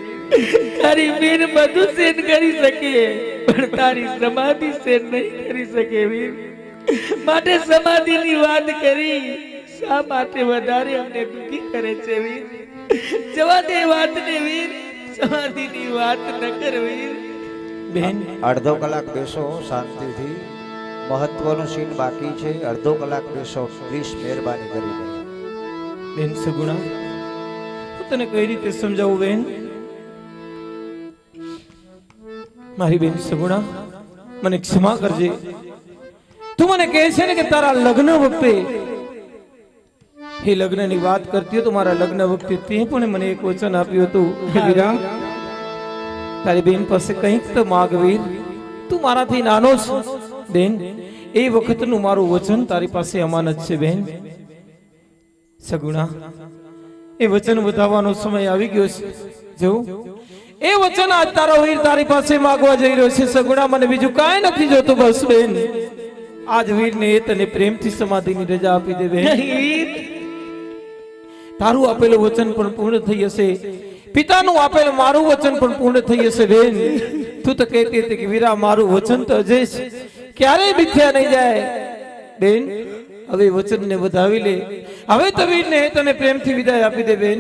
તારી બેન બધું સહન કરી શકે પણ તારી સમાધિ સહન નહીં કરી શકે વીર. માટે સમાધિની વાત કરી શા માટે વધારે અમને દુઃખી કરે છે વીર? જવા દે વાતને વીર, સમાધિની વાત ન કર વીર. બેન અડધો કલાક બેસો શાંતિથી, મહત્વનું સીન બાકી છે. અડધો કલાક બેસો પ્લીઝ, મહેરબાની કરીને. બેન સગુણા, હું તને કઈ રીતે સમજાવું બેન? મારી બેન સગુણા, મને ક્ષમા કરજે. તું મને કહે છે ને કે તારા લગ્ન વખતે એ લગ્નની વાત કરતી હોય તો મારા લગ્ન વખતે તે પણ મને એક વચન આપ્યું હતું કે વીરા, તારી બેન પાસે કંઈક તો માગ વીર, તું મારાથી નાનો છે બેન. એ વખતનું મારું વચન તારી પાસે અમાનત છે બેન. સગુણા, એ વચન વધાવવાનો સમય આવી ગયો છે. જો એ વચન આજ તારો વીર તારી પાસે માંગવા જઈ રહ્યો છે. સગુણા, મને બીજું કાંઈ નથી જોતું, બસ બેન આજ વીરને એ તને પ્રેમથી સમાધિની રજા આપી દે બેન. તારું આપેલું વચન પણ પૂર્ણ થઈ હશે, પિતાનું આપેલું મારું વચન પણ પૂર્ણ થઈ હશે બેન. તું તો કહેતી હતી કે વીરા મારું વચન તો અજય છે, ક્યારેય મિથ્યા નહીં જાય બેન. હવે વચનને વધાવી લે. હવે તો વીરને તને પ્રેમથી વિદાય આપી દે બેન.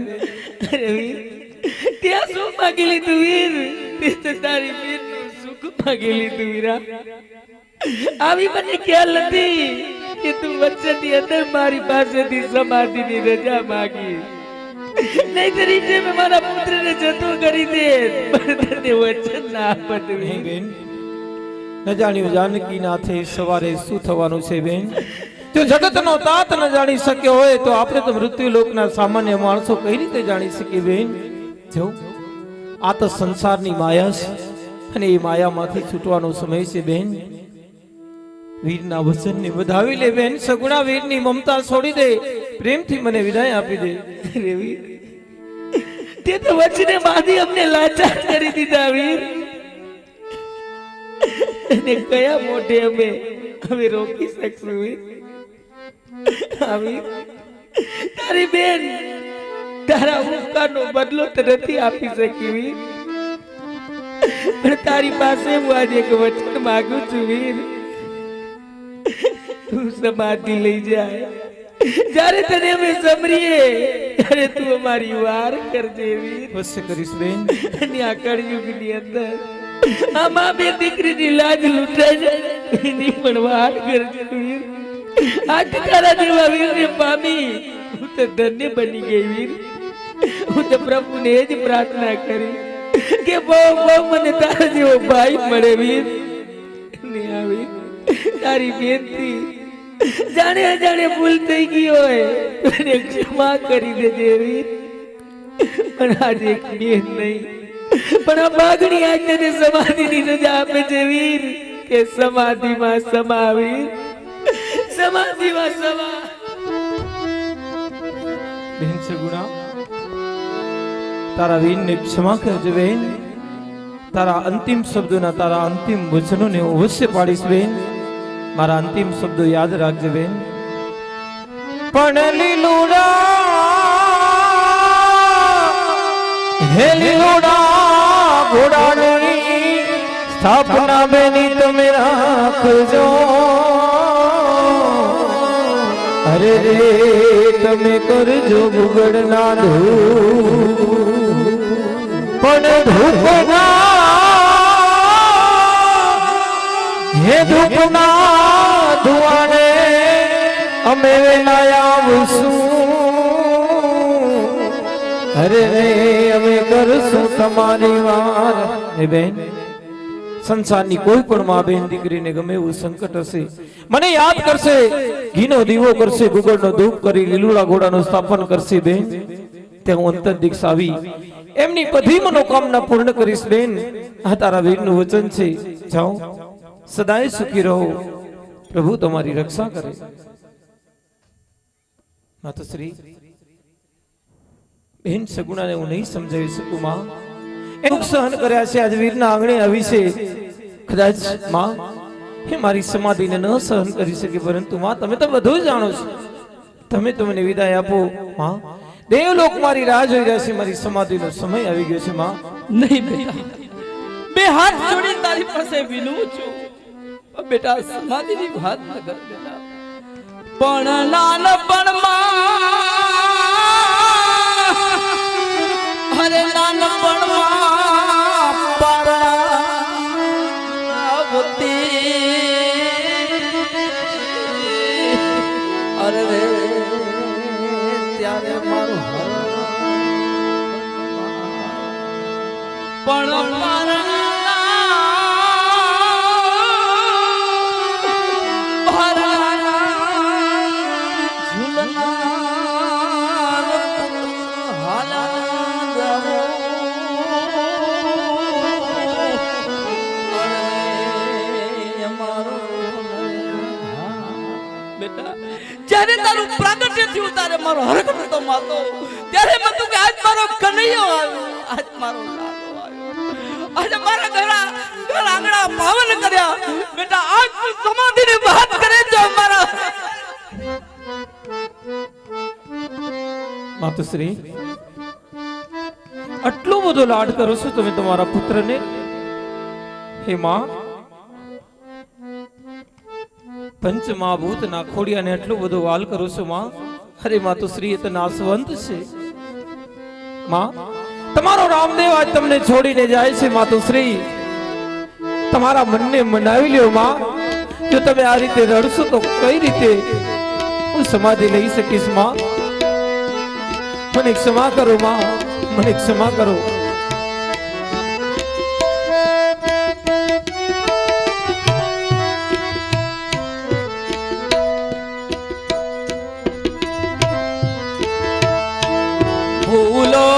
અરે વીર, ત્યાં શું માગી લીધું વીર? તે તો તારી બેનનું સુખ માગી લીધું વીરા. આવી મને ખ્યાલ નથી કે તું વચનની અંદર મારી પાસેથી સમાધિની રજા માગી. નહીંતર ઈટે મેં મારા પુત્રને જતો કરી દે, પણ તને વચન ના આપત નહીં બેન. ન જાણ્યું જાનકી નાથે સવારે શું થવાનું છે બેન. જો જગતનો તાત ન જાણી શક્યો હોય તો આપણે તો મૃત્યુ લોકના સામાન્ય માણસો કઈ રીતે જાણી શકીએ બેન? જો આ તો સંસારની માયા છે અને એ માયામાંથી છૂટવાનો સમય છે બેન. વીરના વચનને વધાવી લે બેન. સગુણા, વીરની મમતા છોડી દે, પ્રેમથી મને વિદાય આપી દે. અરે વીર, તે તો વચને બાંધી અમને લાચાર કરી દીધા વીર. અને કયા મોઢે અમે હવે રોકી શકશું વીર? વીર, તારી બેન તારા ઉપકારનો બદલો તો નથી આપી શકી વીર, પણ તારી પાસે હું આજે એક વચન માંગુ છું વીર. તું સમાધિ લઈ જાય, જ્યારે તને અમે સમરીએ અરે તું અમારી વાર કરજે વીર. અવશ્ય કરીશ બેન. અને આ કળયુગની અંદર આમાં બે દીકરીની લાજ લૂંટાઈ જાય એની પણ વાર કરજે વીર. આજ તારા જેવા વીરને પામી હું તો ધન્ય બની ગઈ વીર. હું તો પ્રભુને જ પ્રાર્થના કરી કે બહુ મને તારા જેવો ભાઈ મળે વીર. ને આવી તારી બેનથી જાણે અજાણે ભૂલ થઈ ગઈ હોય મને ક્ષમા કરી દેજે વીર. પણ આજે એક બેન નહીં પણ આ બાગડી આજ તને સમાધિની રજા આપે છે વીર કે સમાધિમાં સમા વીર. સમાધિમાં સમા. બેન સગુણા તારા વીરને ક્ષમા કરજે બેન. તારા અંતિમ શબ્દોના તારા અંતિમ વચનોને હું અવશ્ય પાડીશ બેન. મારા અંતિમ શબ્દો યાદ રાખજે બેન. પણ લીલુડા હે લીલુડા ઘોડાની સ્થાપના બેની તમે રાખજો. અરે રે તમે કરજો ગુગળના ધૂપ પણ ધૂપના હે ધૂપના ધુઆને અમે વેલાય આવશું. અરે રે અમે કરશું તમારી વાર. હે બેન સંસારની કોઈ પણ માં બેન દીકરીને ગમે એવું સંકટ હશે મને યાદ કરશે, ઘીનો દીવો કરશે, ગુગળનો ધૂપ કરી લીલુડા ઘોડાનું સ્થાપન કરશે બેન. તે હું અંતર દીક્ષ આવી એમની બધી મનોકામના પૂર્ણ કરીશ બેન. આ તારા વીરનું વચન છે. જાઓ સદાય સુખી રહો. પ્રભુ તમારી રક્ષા કરે. માતશ્રી બેન સગુણાને હું નહીં સમજાવી શકું માં. એવું સહન કર્યા છે આજ વીરના આંગણે આવી છે. કદાચ માં હે મારી સમાધિને ન સહન કરી શકે પરંતુ માં તમે તો બધું જાણો છો. તમે તમને વિદાય આપો માં. દેવલોક મારી રાહ જોઈ રહ્યા છે. મારી સમાધિનો સમય આવી ગયો છે માં. નહીં બેટા, બે હાથ જોડી તારી પાસે વિનવું છું. બેટા સમાધિની વાત ન કર બેટા. પણ નાનપણમાં અરે નાનપણમાં પરાવતી અરે રે ત્યારે મારું પણ જ્યારે તારું પ્રાગટ્ય થયું તારે મારો હરખ નતો માતો ત્યારે મેં તું કે આજ મારો કનૈયો આવ્યો, આજ મારો લાલો આવ્યો, આજે મારા ઘર આંગણા પાવન કર્યા. બેટા આજ તું સમાધિની વાત કરે છો મારા. માતુશ્રી આટલો બધો લાડ કરો છો તમે તમારા પુત્રને. હે માં પંચમહાભૂત ના ખોડિયાને એટલો બધો વાલ કરો છો માં. અરે માતુશ્રી એ તો નાશવંત છે માં. તમારો રામદેવ આજ તમને છોડીને જાય છે માતુશ્રી. તમારા મનને મનાવી લ્યો માં. જો તમે આ રીતે રડશો તો કઈ રીતે હું સમાધિ લઈ શકીશ માં. મને ક્ષમા કરો માં, મને ક્ષમા કરો. ભૂલો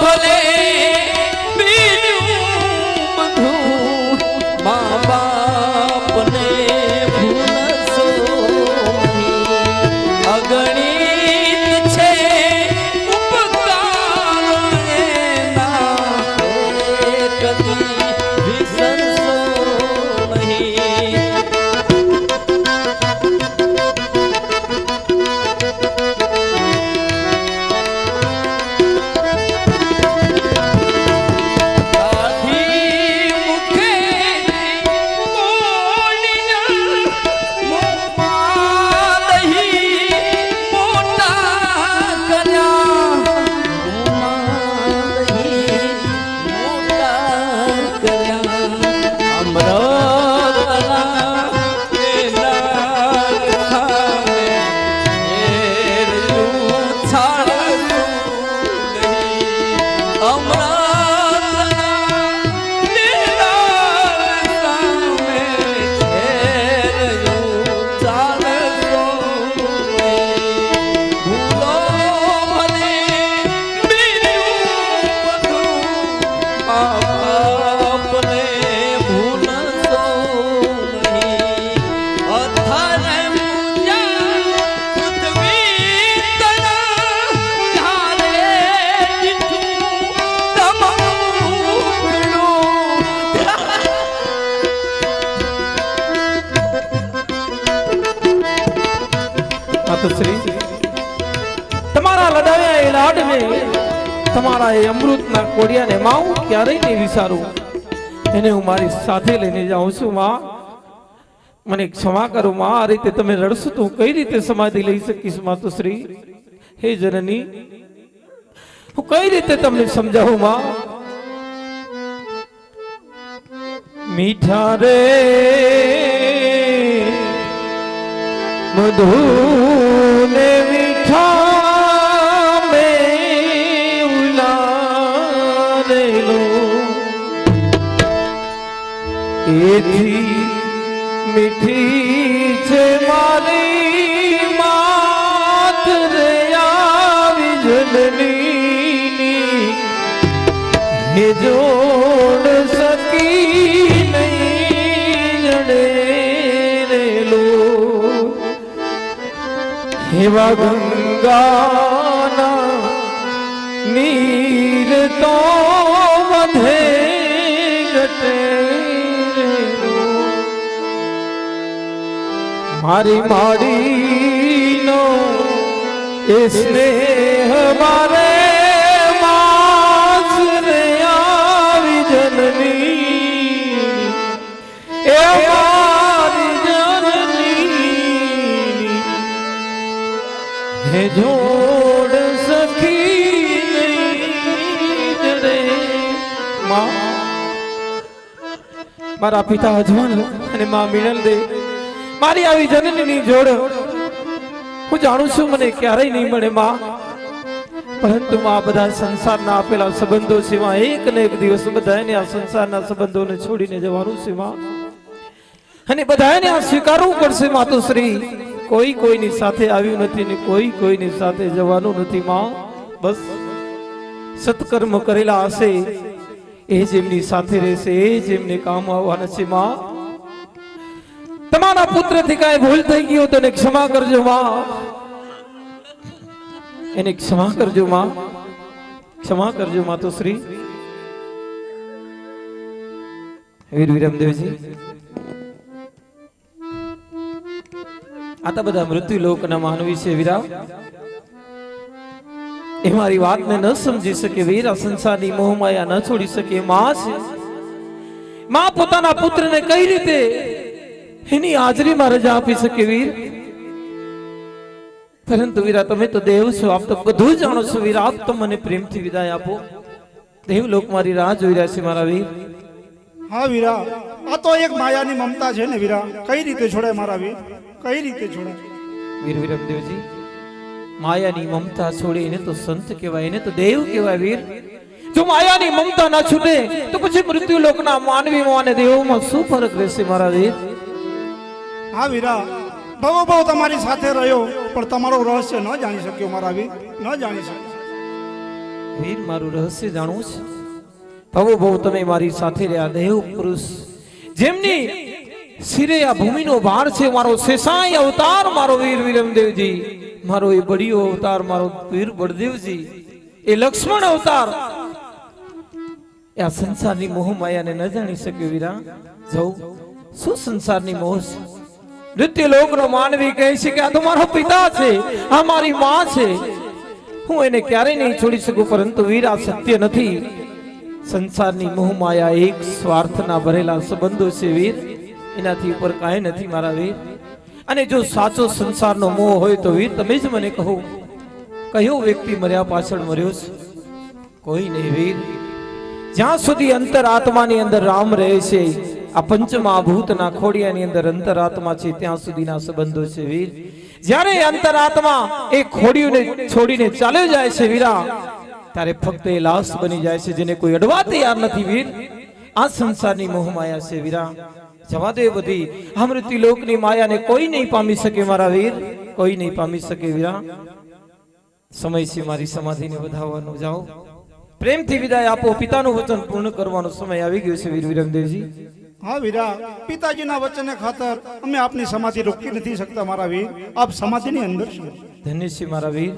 ભલે બીજું બધું મા બાપને ભૂલશો નહીં. અગણિત છે ઉપકાર એના માતુશ્રી, તમારા લડાવ્યા એ લાડને, તમારા એ અમૃતના કોડિયાને માં હું ક્યારેય નહીં વિચારું. એને હું મારી સાથે લઈને જાઉં છું. માં, મને ક્ષમા કરો માં. આ રીતે તમે રડશો તો હું કઈ રીતે સમાધિ લઈ શકીશ માતુશ્રી? હે જનની, હું કઈ રીતે તમને સમજાવું માં? મીઠા રે મધુ ને મીઠા મેં ઉલારેલો, એથી મીઠી છે મારી માત રે આવી જનની, હે જોડ સકી નહીં જડે રેલો. એવા ગંગાના નીર તો વધે ઘટે, મારી માડીનો એ સ્નેહ મારે માસ રે આવી જનની, એ મારી જનની, હે જોડ સખી નહીં જડે. માં, મારા પિતા અજમલ અને માં મિનલ દે મારી આવી જનનીની જોડ હું જાણું છું મને ક્યારેય નહીં મળે માં, પરંતુ માં બધા સંસારના આપેલા સંબંધો છે માં. એક ને એક દિવસ બધાને આ સંસારના સંબંધોને છોડીને જવાનું છે માં, અને બધાને આ સ્વીકારવું પડશે માતુશ્રી. કોઈ કોઈની સાથે આવ્યું નથી ને કોઈ કોઈની સાથે જવાનું નથી માં. બસ સત્કર્મ કરેલા હશે એ જ એમની સાથે રહેશે, એ જ એમને કામ આવવાના છે માં. તમારા પુત્રથી કાંઈ ભૂલ થઈ ગયો તો એને ક્ષમા કરજો માં, એને ક્ષમા કરજો માં, ક્ષમા કરજો માતુશ્રી. વીર વિરમદેવજી, આ તો બધા મૃત્યુ લોકના માનવી છે વીરા, એ મારી વાતને ન સમજી શકે વીર. આ સંસારની મોહમાયા ન છોડી શકે. માં છે, માં પોતાના પુત્રને કઈ રીતે એની હાજરીમાં રજા આપી શકે વીર? પરંતુ વીરા તમે તો દેવ છો, આપ તો બધું જાણો છો વીર. આપ તો મને પ્રેમથી વિદાય આપો. દેવલોક મારી રાહ જોઈ રહ્યા છે મારા વીર. હા વીરા, આ તો એક માયાની મમતા છે ને વીરા. કઈ રીતે છોડાય મારા વીર, કઈ રીતે છોડાય? વીર વિરમદેવજી, માયાની મમતા છોડી એને તો સંત કહેવાય, એને તો દેવ કહેવાય વીર. જો માયાની મમતા ના છૂટે તો પછી મૃત્યુ લોકના માનવીમાં અને દેવોમાં શું ફરક રહેશે મારા વીર? હા વીરા, ભવો ભવ તમારી સાથે રહ્યો પણ તમારું રહસ્ય ન જાણી શક્યો મારા વીર, ન જાણી શક્યો. વીર, મારું રહસ્ય જાણવું છે. ભવો ભવ તમે મારી સાથે રહ્યા દેવ પુરુષ, જેમની શિરે આ ભૂમિનો ભાર છે, મારો શેષાઈ અવતાર, મારો વીર વિરમદેવજી, મારો એ બળિયો અવતાર, મારો વીર બળદેવજી, એ લક્ષ્મણ અવતાર, આ સંસારની મોહ માયાને ન જાણી શક્યો વીરા. જવું શું સંસારની મોહ છે? મૃત્યુ લોકનો માનવી કહે છે કે આ તો મારો પિતા છે, આ મારી માં છે, હું એને ક્યારેય નહીં છોડી શકું. પરંતુ વીર, આ સત્ય નથી. સંસારની મોહ માયા એક સ્વાર્થના ભરેલા સંબંધો છે વીર, એનાથી ઉપર કાંઈ નથી મારા વીર. અને જો સાચો સંસારનો મોહ હોય તો વીર તમે જ મને કહો, કયો વ્યક્તિ મર્યા પાછળ મર્યો છે? કોઈ નહીં વીર. જ્યાં સુધી અંતર આત્માની અંદર રામ રહે છે, આ પંચમહાભૂતના ખોડિયાની અંદર અંતરાત્મા છે, ત્યાં સુધીના સંબંધો છે વીર. જ્યારે અંતરાત્મા એ ખોડિયુંને છોડીને ચાલ્યો જાય છે વીરા, ત્યારે ફક્ત એ લાશ બની જાય છે, જેને કોઈ અડવા તૈયાર નથી વીર. આ સંસારની મોહ માયા છે વીરા. જવા દે બધી આ મૃત્યુ લોકની માયાને કોઈ નહીં પામી શકે મારા વીર, કોઈ નહીં પામી શકે વીરા. સમય છે મારી સમાધિને વધાવવાનો. જાઓ, પ્રેમથી વિદાય આપો. પિતાનું વચન પૂર્ણ કરવાનો સમય આવી ગયો છે વીર વિરમદેવજી. હા વીરા, પિતાજીના વચને ખાતર અમે આપની સમાધિ રોકી નથી શકતા મારા વીર. આપ સમાધિની અંદર છો. ધન્ય છે મારા વીર,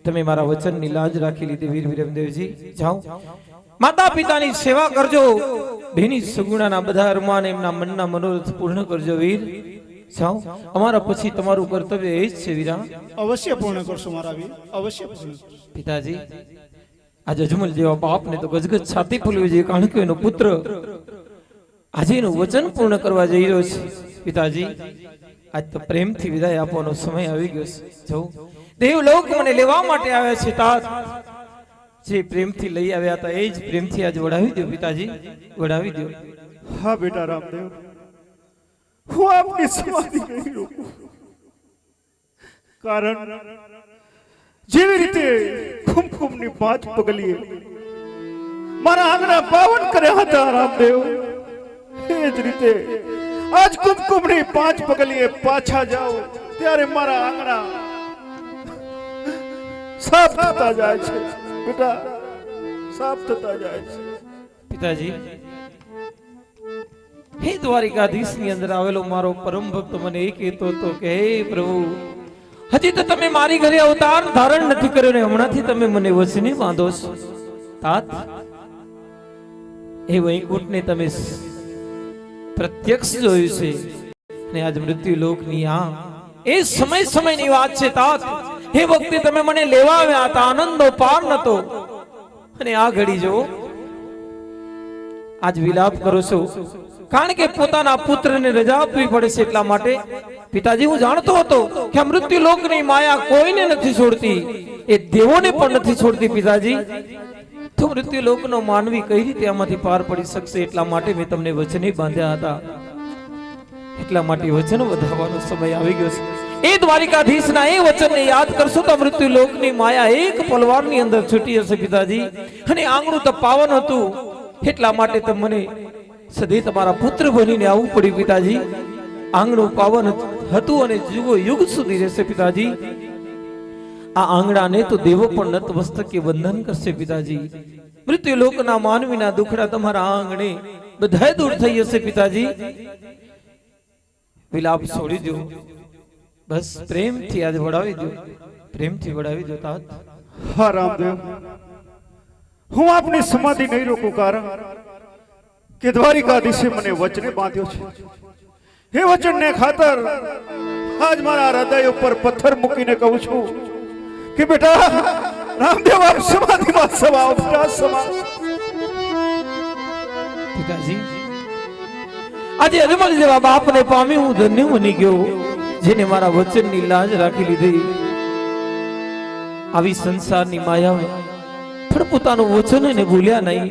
તમે મારા વચનની લાજ રાખી લીધી વીર વિરમદેવજી. જાઓ, માતા પિતાની સેવા કરજો, બેની સુગુણાના બધા અરમાન એમના મનના મનોરથ પૂર્ણ કરજો વીર. જાઓ, અમારા પછી તમારું કર્તવ્ય એ જ છે વીરા. અવશ્ય પૂર્ણ કરશું મારા વીર, અવશ્ય પૂર્ણ કરશું. પિતાજી, આજે અજમલ જેવા બાપને તો ગજગજ છાતી ફૂલવી જોઈએ, કારણ કે એનો પુત્ર આજે એનું વચન પૂર્ણ કરવા જઈ રહ્યો છે. પિતાજી, આજ તો પ્રેમથી વિદાય આપવાનો સમય આવી ગયો છે. જવું, દેવલોક મને લેવા માટે આવ્યા છે. તાત જે પ્રેમથી લઈ આવ્યા હતા એ જ પ્રેમથી આજ વડાવી દો પિતાજી, વડાવી દો. હા બેટા રામદેવ, હું આપની સમાધિ નહીં રોકું, કારણ જેવી રીતે કુમકુમની 5 પગલીએ મારા આંગણા પાવન કર્યા હતા રામદેવ, એ જ રીતે આજ કુમકુમની 5 પગલીએ પાછા જાઓ ત્યારે મારા આંગણા સાફ થતા જાય છે બેટા, સાફ થતા જાય છે. પિતાજી, હે દ્વારિકાધીશ ની અંદર આવેલો મારો પરમ ભક્ત મને એ કહેતો હતો કે હે પ્રભુ, હજી તો તમે મારી ઘરે અવતાર ધારણ નથી કર્યો ને હમણાંથી તમે મને વચને બાંધો છો. તાત, એ વૈકુંઠને તમે પ્રત્યક્ષ જોયું છે અને આજ મૃત્યુ લોકની આ એ સમયની વાત છે. તાત, એ વખતે તમે મને લેવા આવ્યા હતા, આનંદનો પાર નતો, અને આ ઘડી જો આજ વિલાપ કરો છો, કારણ કે પોતાના પુત્રને રજા આપવી પડે છે એટલા માટે. પિતાજી, હું જાણતો હતો કે આ મૃત્યુ લોકની માયા કોઈને નથી છોડતી, એ દેવોને પણ નથી છોડતી. પિતાજી, તો મૃત્યુ લોકનો માનવી કઈ રીતે આમાંથી પાર પડી શકશે, એટલા માટે મેં તમને વચને બાંધ્યા હતા. એટલા માટે વચન વધારવાનો સમય આવી ગયો છે. એ દ્વારિકાધીશના એ વચનને યાદ કરશો તો મૃત્યુ લોકની માયા એક પલવારની અંદર છૂટી હશે પિતાજી. અને આંગણું તો પાવન હતું, એટલા માટે તમને સદી તમારા પુત્ર બનીને આવવું પડ્યું પિતાજી. આંગણું પાવન હતું અને યુગો યુગ સુધી રહેશે પિતાજી. આ આંગણાને તો દેવો પણ નતમસ્તકે વંદન કરશે પિતાજી. મૃત્યુ લોકના માનવીના દુખડા તમારા આંગણે બધાય દૂર થઈ જશે પિતાજી. વિલાપ છોડી દો, બસ પ્રેમથી આજ વડાવી દો, પ્રેમથી વડાવી દો. તાત, હા રામદેવ, હું આપની સમાધિ નહીં રોકું, કારણ કે દ્વારિકાધીશે મને વચને બાંધ્યો છે. એ વચનને ખાતર આજ મારા હૃદય ઉપર પથ્થર મૂકીને કહું છું કે બેટા રામદેવ, આપ સમાધિમાં સમાવો, બેટા સમાવો. પિતાજી, આજે અજમલ જેવા બાપને પામી હું ધન્ય બની ગયો, જેને મારા વચનની લાજ રાખી લીધી. આવી સંસારની માયા પણ પોતાનું વચન એને ભૂલ્યા નહીં.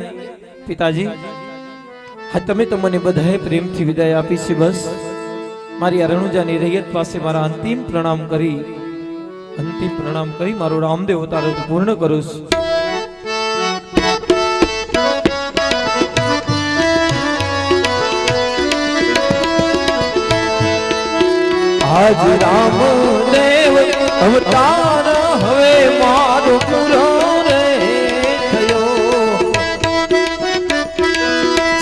પિતાજી, હા તમે તો મને બધાએ પ્રેમથી વિદાય આપી છે. બસ મારી આ રણુજાની રૈયત પાસે મારા અંતિમ પ્રણામ કરી મારો રામદેવ અવતાર પૂર્ણ કરું છું. આજ રામદેવ અવતાર હવે મારો પૂરો રે થયો.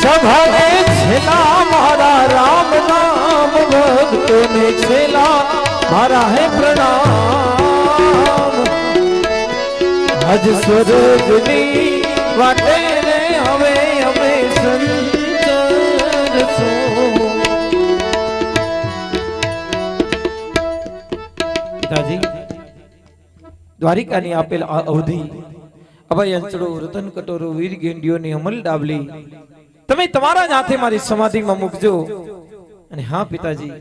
સભાને છેલા મારા રામ નામ, ભક્તોને છેલા મારા હે પ્રણામ. આજ સ્વર્ગની વાટે રે હવે અમે સંચરશું. પિતાજી, દ્વારિકાની આપેલ આ અવધિ અભય અંચળો, રતન કટોરો, વીર ગેંડીઓની અમલ ડાબલી તમે તમારા જ હાથે મારી સમાધિમાં મૂકજો. અને હા પિતાજી,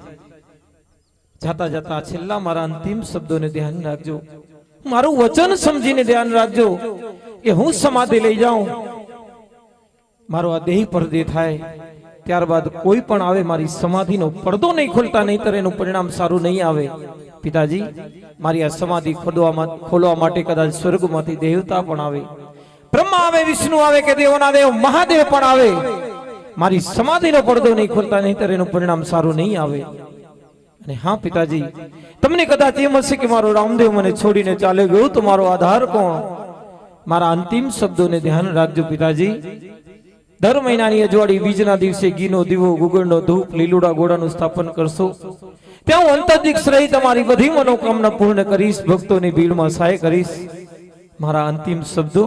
જાતા જાતા છેલ્લા મારા અંતિમ શબ્દોને ધ્યાન રાખજો, મારું વચન સમજીને ધ્યાન રાખજો કે હું સમાધિ લઈ જાઉં, મારો આ દેહ પડદે થાય, ત્યારબાદ કોઈ પણ આવે મારી સમાધિનો પડદો નહીં ખોલતા, નહીંતર એનું પરિણામ સારું નહીં આવે. પિતાજી, મારી આ સમાધિ ખોલવા માટે કદાચ સ્વર્ગમાંથી દેવતા પણ આવે, બ્રહ્મા આવે, વિષ્ણુ આવે કે દેવોના દેવ મહાદેવ પણ આવે, મારી સમાધિનો પડદો નહીં ખોલતા, નહીંતર એનું પરિણામ સારું નહીં આવે. અને હા પિતાજી, તમને કદાચ એમ હશે કે મારો રામદેવ મને છોડીને ચાલે ગયો, તો મારો આધાર કોણ? મારા અંતિમ શબ્દોને ધ્યાન રાખજો પિતાજી. દર મહિનાની અજવાળી બીજના દિવસે ઘીનો દીવો, ગુગળનો ધૂપ, લીલુડા ગોળાનું સ્થાપન કરશો. ત્યાં હું અંતર્દિક્ષ રહી તમારી બધી મનોકામના પૂર્ણ કરીશ, ભક્તોની ભીડમાં સહાય કરીશ. મારા અંતિમ શબ્દો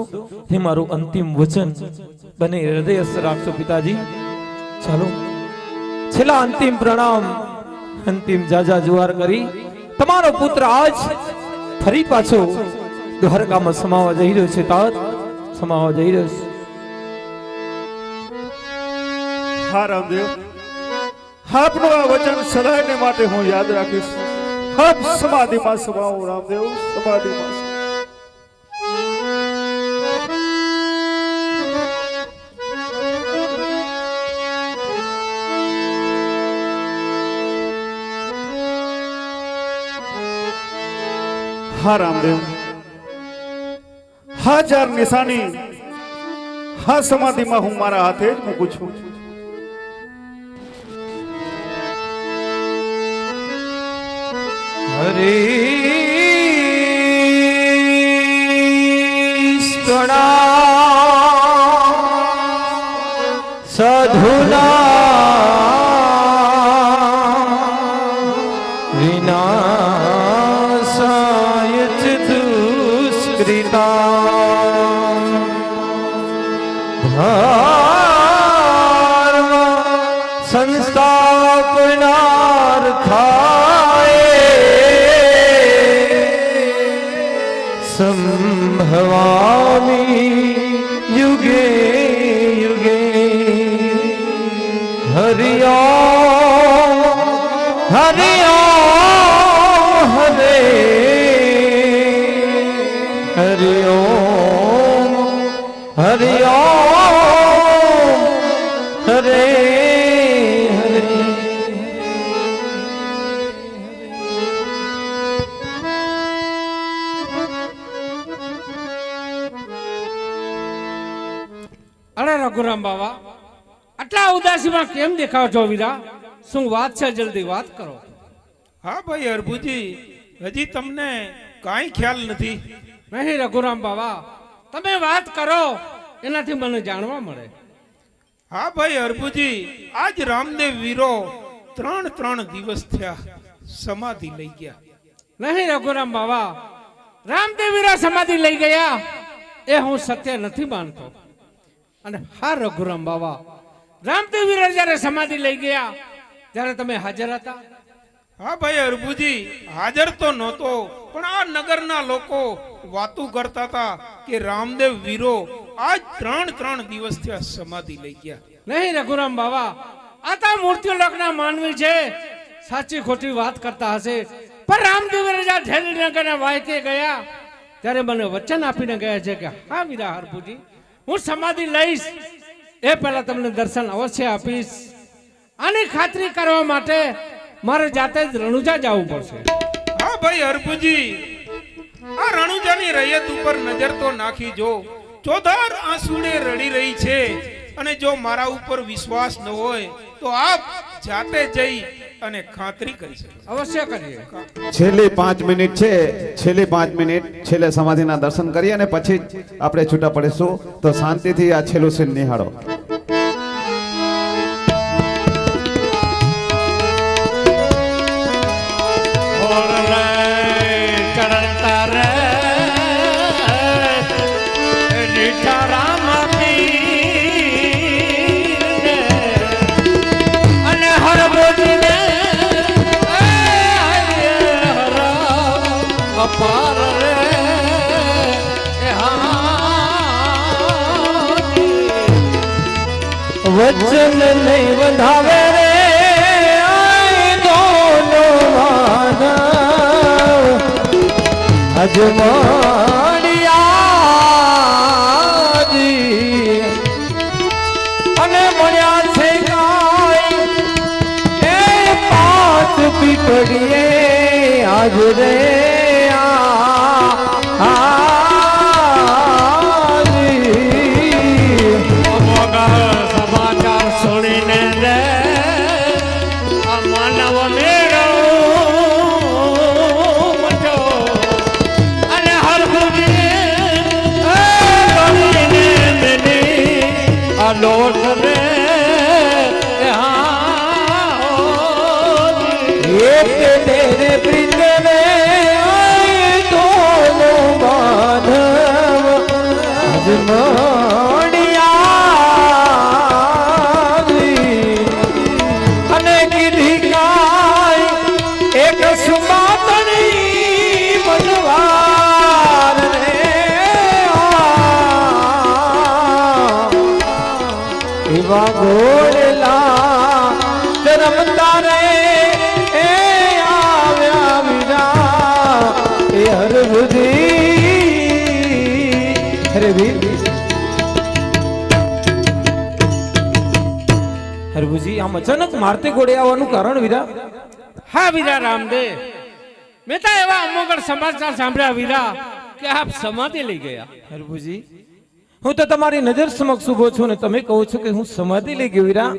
એ મારું અંતિમ વચન બને હૃદયસ્થ રાખશો પિતાજી. ચાલો છેલ્લા અંતિમ પ્રણામ અંતિમ જાજા જુવાર કરી તમારો પુત્ર આજ ફરી પાછો દ્વારકામાં સમાવા જઈ રહ્યો છે. તાત સમાવા જઈ રહ્યો છે. હા રામદેવ, આપનું આ વચન સદાયને માટે હું યાદ રાખીશ. આપ સમાધિમાં સમાવો રામદેવ, સમાધિમાં. હા રામદેવ, હા ચાર નિશાની હા સમાધિમાં હું મારા હાથે જ મૂકું છું. હરે સાધુના વિનાશાય ચ દુષ્કૃતા ધર્મ સંસ્થાપનાર્થાય સંભવામિ યુગે યુગે. હરિ ઓમ હરિ ઓમ હરે હરિ ઓમ હરિ ઓમ હરે હરે. અરે રઘુરામ બાવા, આટલા ઉદાસીમાં કેમ દેખાવ છો વીરા? શું વાત છે? જલ્દી વાત કરો. હા ભાઈ અરબુજી, હજી તમને કાંઈ ખ્યાલ નથી? નહીં રઘુરામ બાવા, તમે વાત કરો, એનાથી મને જાણવા મળે. હા ભાઈ અરબુજી, આજ રામદેવ વીરો 3 દિવસ થયા સમાધિ લઈ ગયા. નહીં રઘુરામ બાવા, રામદેવ વીરા સમાધિ લઈ ગયા એ હું સત્ય નથી માનતો. અને હા રઘુરામ બાવા, રામદેવ વીરા જ્યારે સમાધિ લઈ ગયા ત્યારે તમે હાજર હતા? હા ભાઈ અરબુજી, હાજર તો નહોતો, પણ આ નગરના લોકો વાતું કરતા હતા કે રામદેવ વીરો આજ 3 દિવસ થયા સમાધિ લઈ ગયા. નહીં રઘુરામ બાવા, આ તો મૂર્તિલોકના માનવી છે, સાચી ખોટી વાત કરતા હશે. પણ રામદેવ વીરા ઢેલીનગરના વાયકે ગયા ત્યારે મને વચન આપીને ગયા છે કે હા વીરા હરભુજી, હું સમાધિ લઈશ એ પહેલા તમને દર્શન અવશ્ય આપીશ. આની ખાતરી કરવા માટે મારે જાતે જ રણુજા જવું પડશે. હા ભાઈ અરબુજી, આ રણુજાની રૈયત ઉપર નજર તો નાખી જો. ચોધાર આંસુડે રડી રહી છે, અને જો મારા ઉપર વિશ્વાસ ન હોય તો આપ જાતે જઈ અને ખાતરી કરી શકો. અવશ્ય કરીએ. છેલ્લી 5 મિનિટ છે, છેલ્લી 5 મિનિટ છેલ્લે સમાધિના દર્શન કરી અને પછી જ આપણે છૂટા પડીશું. તો શાંતિથી આ છેલ્લું સીન નિહાળો. વચન નહીં વધાવે રે દોનો માનવ અજમાડિયાજી અને મળ્યા છે કાંઈ એ 5 પીપળીએ આજ રે લોટ રે એક તેરે પ્રીત ને દોનો માનવ અજમાડિયાજી અને કીધી કાંઈ ઘોડલા રમતા રે એ આવ્યા વીરા એ હરભુજી હરે વીર હરભુજી આમ અચાનક મારતે ઘોડે આવવાનું કારણ વીરા? હા વીરા રામદેવ, મેં તો એવા અમોગળ સમાચાર સાંભળ્યા વીરા કે આપ સમાધિ લઈ ગયા. હરભુજી હું તો તમારી નજર સમક્ષ ઉભો છું ને તમે કહો છો કે હું સમાધિ લઈ ગયો વીરા.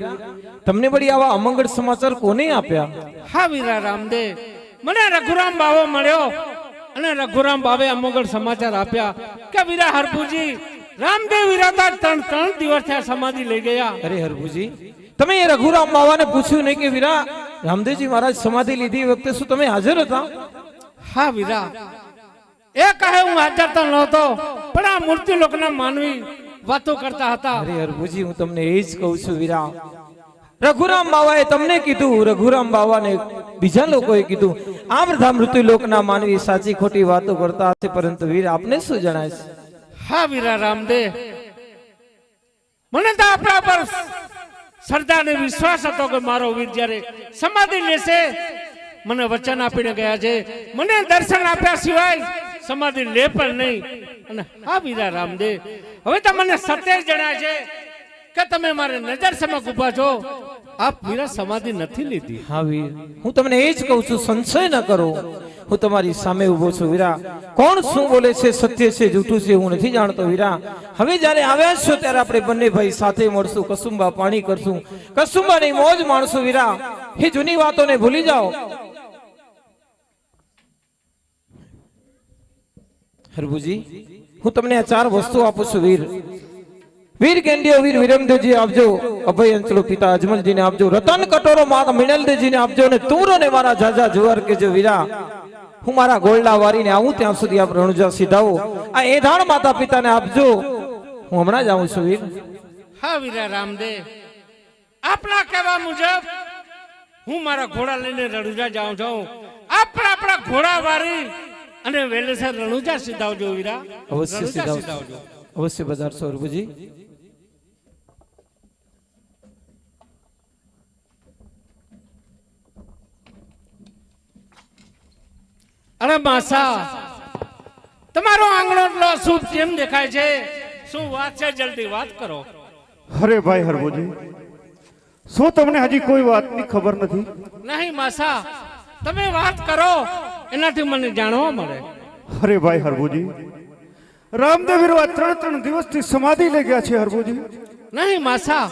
તમને વળી આવા અમંગળ સમાચાર કોને આપ્યા? હા વીરા રામદેવ, મને રઘુરામ બાવો મળ્યો અને રઘુરામ બાવે અમોગળ સમાચાર આપ્યા કે વીરા હરભુજી રામદેવ વીરાતા 3 દિવસ થયા સમાધિ લઈ ગયા. અરે હરભુજી તમે એ રઘુરામ બાવાને પૂછ્યું નહીં કે વીરા રામદેવજી મહારાજ સમાધિ લીધી વખતે શું તમે હાજર હતા? હા વીરા, એ કહે હું હાજર તો નહોતો, પણ આ મૂર્તિ લોકના માનવી વાતો કરતા હતા. અરે હરભુજી હું તમને એ જ કહું છું વીરા, રઘુરામ બાવાએ તમને કીધું, રઘુરામ બાવાને બીજા લોકોએ કીધું, આ બધા મૃત્યુ લોકના માનવી સાચી ખોટી વાતો કરતા હશે, પરંતુ વીર આપને શું જણાય છે? હા વીરા રામદેવ, મને તો આપણા પર શ્રદ્ધા અને વિશ્વાસ હતો કે મારો વીર જ્યારે સમાધિ લેશે મને વચન આપીને ગયા છે, મને દર્શન આપ્યા સિવાય સમાધિ લે પણ નહીં. અને હા વીરા રામદેવ, હવે તો મને સત્ય જણાય છે કે તમે મારે નજર સમક્ષ ઊભા છો, આપ વીરા સમાધિ નથી લીધી. હા વીર, હું તમને એ જ કહું છું, સંશય ન કરો. હું તમારી સામે ઉભો છું વીરા. કોણ શું બોલે છે, સત્ય છે જૂઠું છે હું નથી જાણતો વીરા. હવે જ્યારે આવ્યા છો ત્યારે આપણે બંને ભાઈ સાથે મળશું, કસુંબા પાણી કરશું, કસુંબાની મોજ માણશું વીરા. એ જૂની વાતોને ભૂલી જાઓ. હરભુજી હું તમને આ 4 વસ્તુ આપું છું વીર. વીર કેન્ડિયો વીર વિરમદેવજી આપજો, અભય અંચલો પિતા અજમલજીને આપજો, રતન કટોરો માતા મિનલદેવજીને આપજો, અને તુરો ને મારા જાજા જુવાર કેજો વીરા. હું મારા ગોળડા વારીને આવું ત્યાં સુધી આપ રણુજા સીધાવો. આ એધાણ માતા પિતાને આપજો. હું હમણાં જ આવું છું વીર. હા વીરા રામદેવ, આપના કહેવા મુજબ હું મારા ઘોડા લઈને રણુજા જાઉં છું. આપણા ઘોડા વારી અને વેલેસર રણુજા સીધાવજો વીરા. અવશ્ય રણુજા સીધાવજો, અવશ્ય બજારશો હરભુજી. અરે માસા, તમારો આંગણો એટલો શુભ કેમ દેખાય છે? શું વાત છે? જલ્દી વાત કરો. અરે ભાઈ હરભુજી, શું તમને હજી કોઈ વાતની ખબર નથી? નહીં માસા, તમે વાત કરો, એનાથી મને જાણવા મળે. અરે ભાઈ હરભુજી, રામદેવ વીરો આ 3 દિવસથી સમાધિ લઈ ગયા છે હરભુજી. નહીં માસા,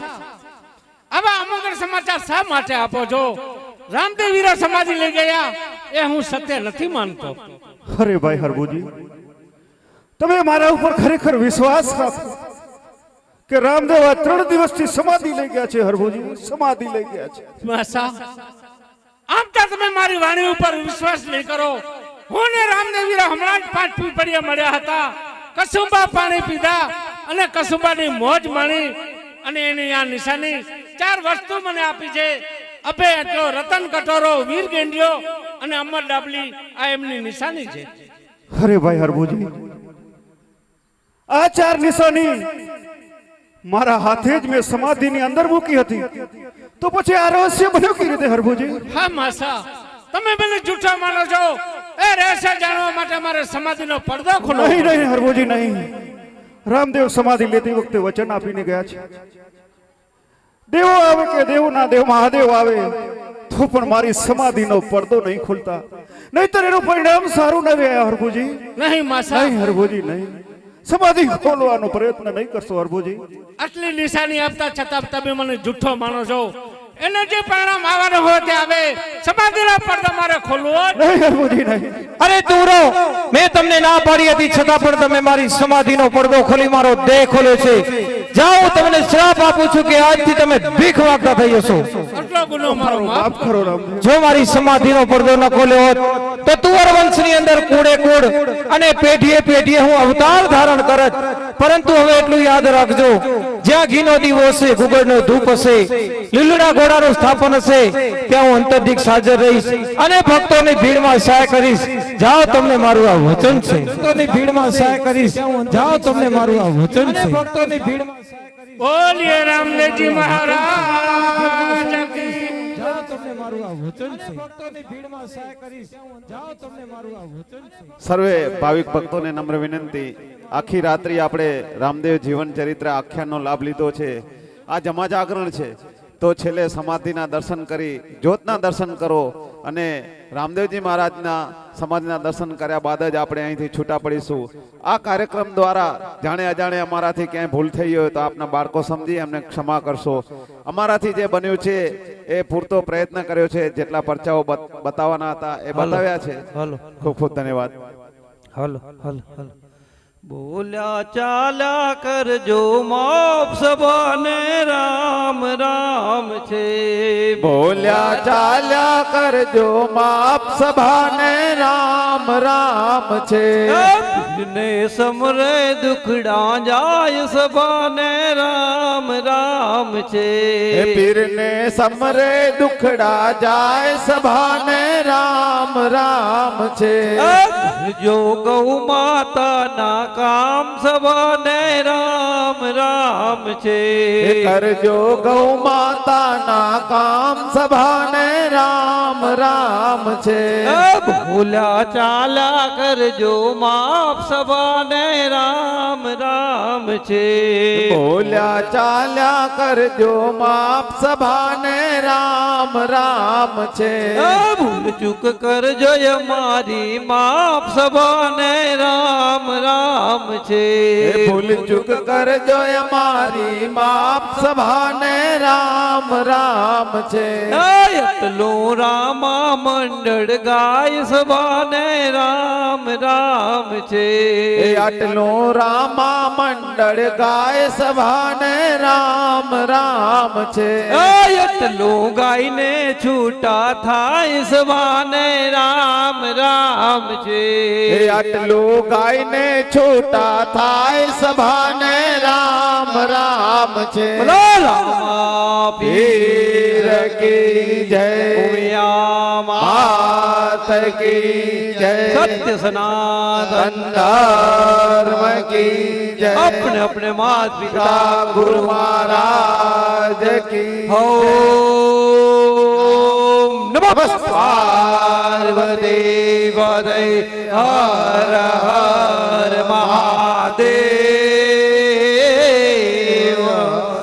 આવા અમંગળ સમાચાર શા માટે આપો છો? રામદેવ વીરો સમાધિ લઈ ગયા એ હું સત્ય નથી માનતો. અરે ભાઈ હરભુજી, તમે મારા ઉપર ખરેખર વિશ્વાસ રાખો કે રામદેવ આ 3 દિવસથી સમાધિ લઈ ગયા છે હરભુજી, સમાધિ લઈ ગયા છે. માસા, આમ તો તમે મારી વાણી ઉપર વિશ્વાસ નહીં કરો. હું ને રામદેવ વીરો હમણાં જ 5 પીપળિયા મળ્યા હતા, કસુંબા પાણી પીધા અને કસુંબાની મોજ માણી, અને એની આ નિશાની 4 વસ્તુ મને આપી છે. અભે એટલો, રતન કટોરો, વીર ગેંડિયો અને અમર ડાબલી, આ એમની નિશાની છે. અરે ભાઈ હરભુજી, આ 4 નિશાની મારા હાથે જ મેં સમાધિની અંદર મૂકી હતી, તો પછી આ રહસ્ય બન્યું કેવી રીતે હરભુજી? હા માસા, તમે મને જૂઠા માનો છો. એ રહસ્ય જાણવા માટે મારે સમાધિનો પડદો ખોલો. નહીં હરભુજી નહીં. રામદેવ સમાધિ લેતી વખતે વચન આપીને ગયા છે, દેવો આવે કે દેવના દેવ મહાદેવ આવે તો પણ મારી સમાધિનો પડદો નહીં ખોલતા, નહીતર એનું પરિણામ સારું ન આવે હરભુજી. નહીં માસા, નહીં હરભુજી નહીં. સમાધિ ખોલવાનો પ્રયત્ન નહીં કરશો હરભુજી. આટલી નિશાની આપતા છતાં તમે મને જૂઠો માનો છો. એને જે પરિણામ આવવાનું હોય તે આવે, સમાધિનો પડદો મારે ખોલવો જ નહીં હરભુજી નહીં. અરે તુરો, મેં તમને ના પાડી હતી છતાં પણ તમે મારી સમાધિનો પડદો ખોલી મારો દેહ ખોલ્યો છે. જાઓ, હું તમને શ્રાપ આપું છું કે આજથી તમે ભીખ માંગતા થઈ જશો. આટલો ગુનો મારો માફ કરો રામદેવ. જો મારી સમાધિનો પડદો ન ખોલ્યો હોત તો તુવર વંશની અંદર કુડે કુડ અને પેઢીએ પેઢીએ હું અવતાર ધારણ કરત. પરંતુ હવે એટલું યાદ રાખજો, જ્યાં ઘીનો દીવો હશે, ગુગળનો ધૂપ હશે, લીલડા ઘોડાનું સ્થાપન હશે, ત્યાં હું અંતર્દિક્ષ હાજર રહીશ અને ભક્તોની ભીડમાં સહાય કરીશ. જાઓ, તમને મારું આ વચન છે. ભક્તોની ભીડમાં સહાય કરીશ. જાઓ, તમને મારું આ વચન છે. ભક્તોની ભીડમાં સહાય કરીશ. બોલીએ રામદેવજી મહારાજ કી જાઓ તમને મારું આ વચન છે ભક્તોની ભીડમાં સહાય કરીશ જાઓ તમને મારું આ વચન છે સર્વે ભાવિક ભક્તોને નમ્ર વિનંતી, આખી રાત્રિ આપણે રામદેવ જીવન ચરિત્ર આખ્યાનનો લાભ લીધો છે. આ જમા જાગરણ છે તો છેલ્લે સમાધિના દર્શન કરી જ્યોતના દર્શન કરો અને રામદેવજી મહારાજના સમાધિના દર્શન કર્યા બાદ જ આપણે અહીંથી છૂટા પડીશું. આ કાર્યક્રમ દ્વારા જાણે અજાણે અમારાથી ક્યાંય ભૂલ થઈ હોય તો આપના બાળકો સમજી એમને ક્ષમા કરશો. અમારાથી જે બન્યું છે એ પૂરતો પ્રયત્ન કર્યો છે, જેટલા પરચાઓ બતાવવાના હતા એ બતાવ્યા છે. ખૂબ ખૂબ ધન્યવાદ. હાલો હાલો હાલો બોલ્યા ચાલ્યા કરજો માપ સભાને રામ રામ છે. બોલ્યા ચાલ્યા કરજો માપ સભાને રામ રામ છે. ને સમરે દુખડા જાય સભાને રામ રામ છે. પીરને સમરે દુખડા જાય સભાને રામ રામ છે. જો ગૌ માતાના કામ સભાને રામ રામ છે. કરજો ગૌ માતાના કામ સભાને રામ રામ છે. ભૂલ્યા ચાલ્યા કરજો માપ સભાને રામ રામ છે. બોલ્યા ચાલ્યા કરજો માપ સભાને રામ રામ છે. ભૂલ ચૂક કરજો મારી માપ સભાને રામ રામ છે. ભૂલ ચૂક કરજો અમારી માપ સભાને રામ રામ છે. એટલું રામા મંડળ ગાય સભાને રામ રામ છે. આટલું રામા મંડળ ગાય સભાને રામ રામ છે. એટલું ગાયને છૂટા થાય સભાને રામ રામ છે. આટલું ગાયને છૂટા થાય સભાને રામ રામ છે. રામા પીર કી જય, માત કી જય, સત્ય સનાતન ધર્મ કી જય. अपने अपने मात पिता ગુરુ મહારાજ કી. ओम नमः पार्वती पदे हर हर महादेव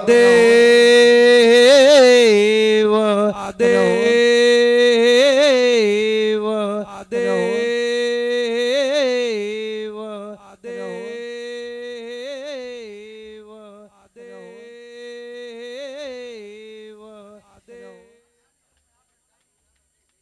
देव देव देव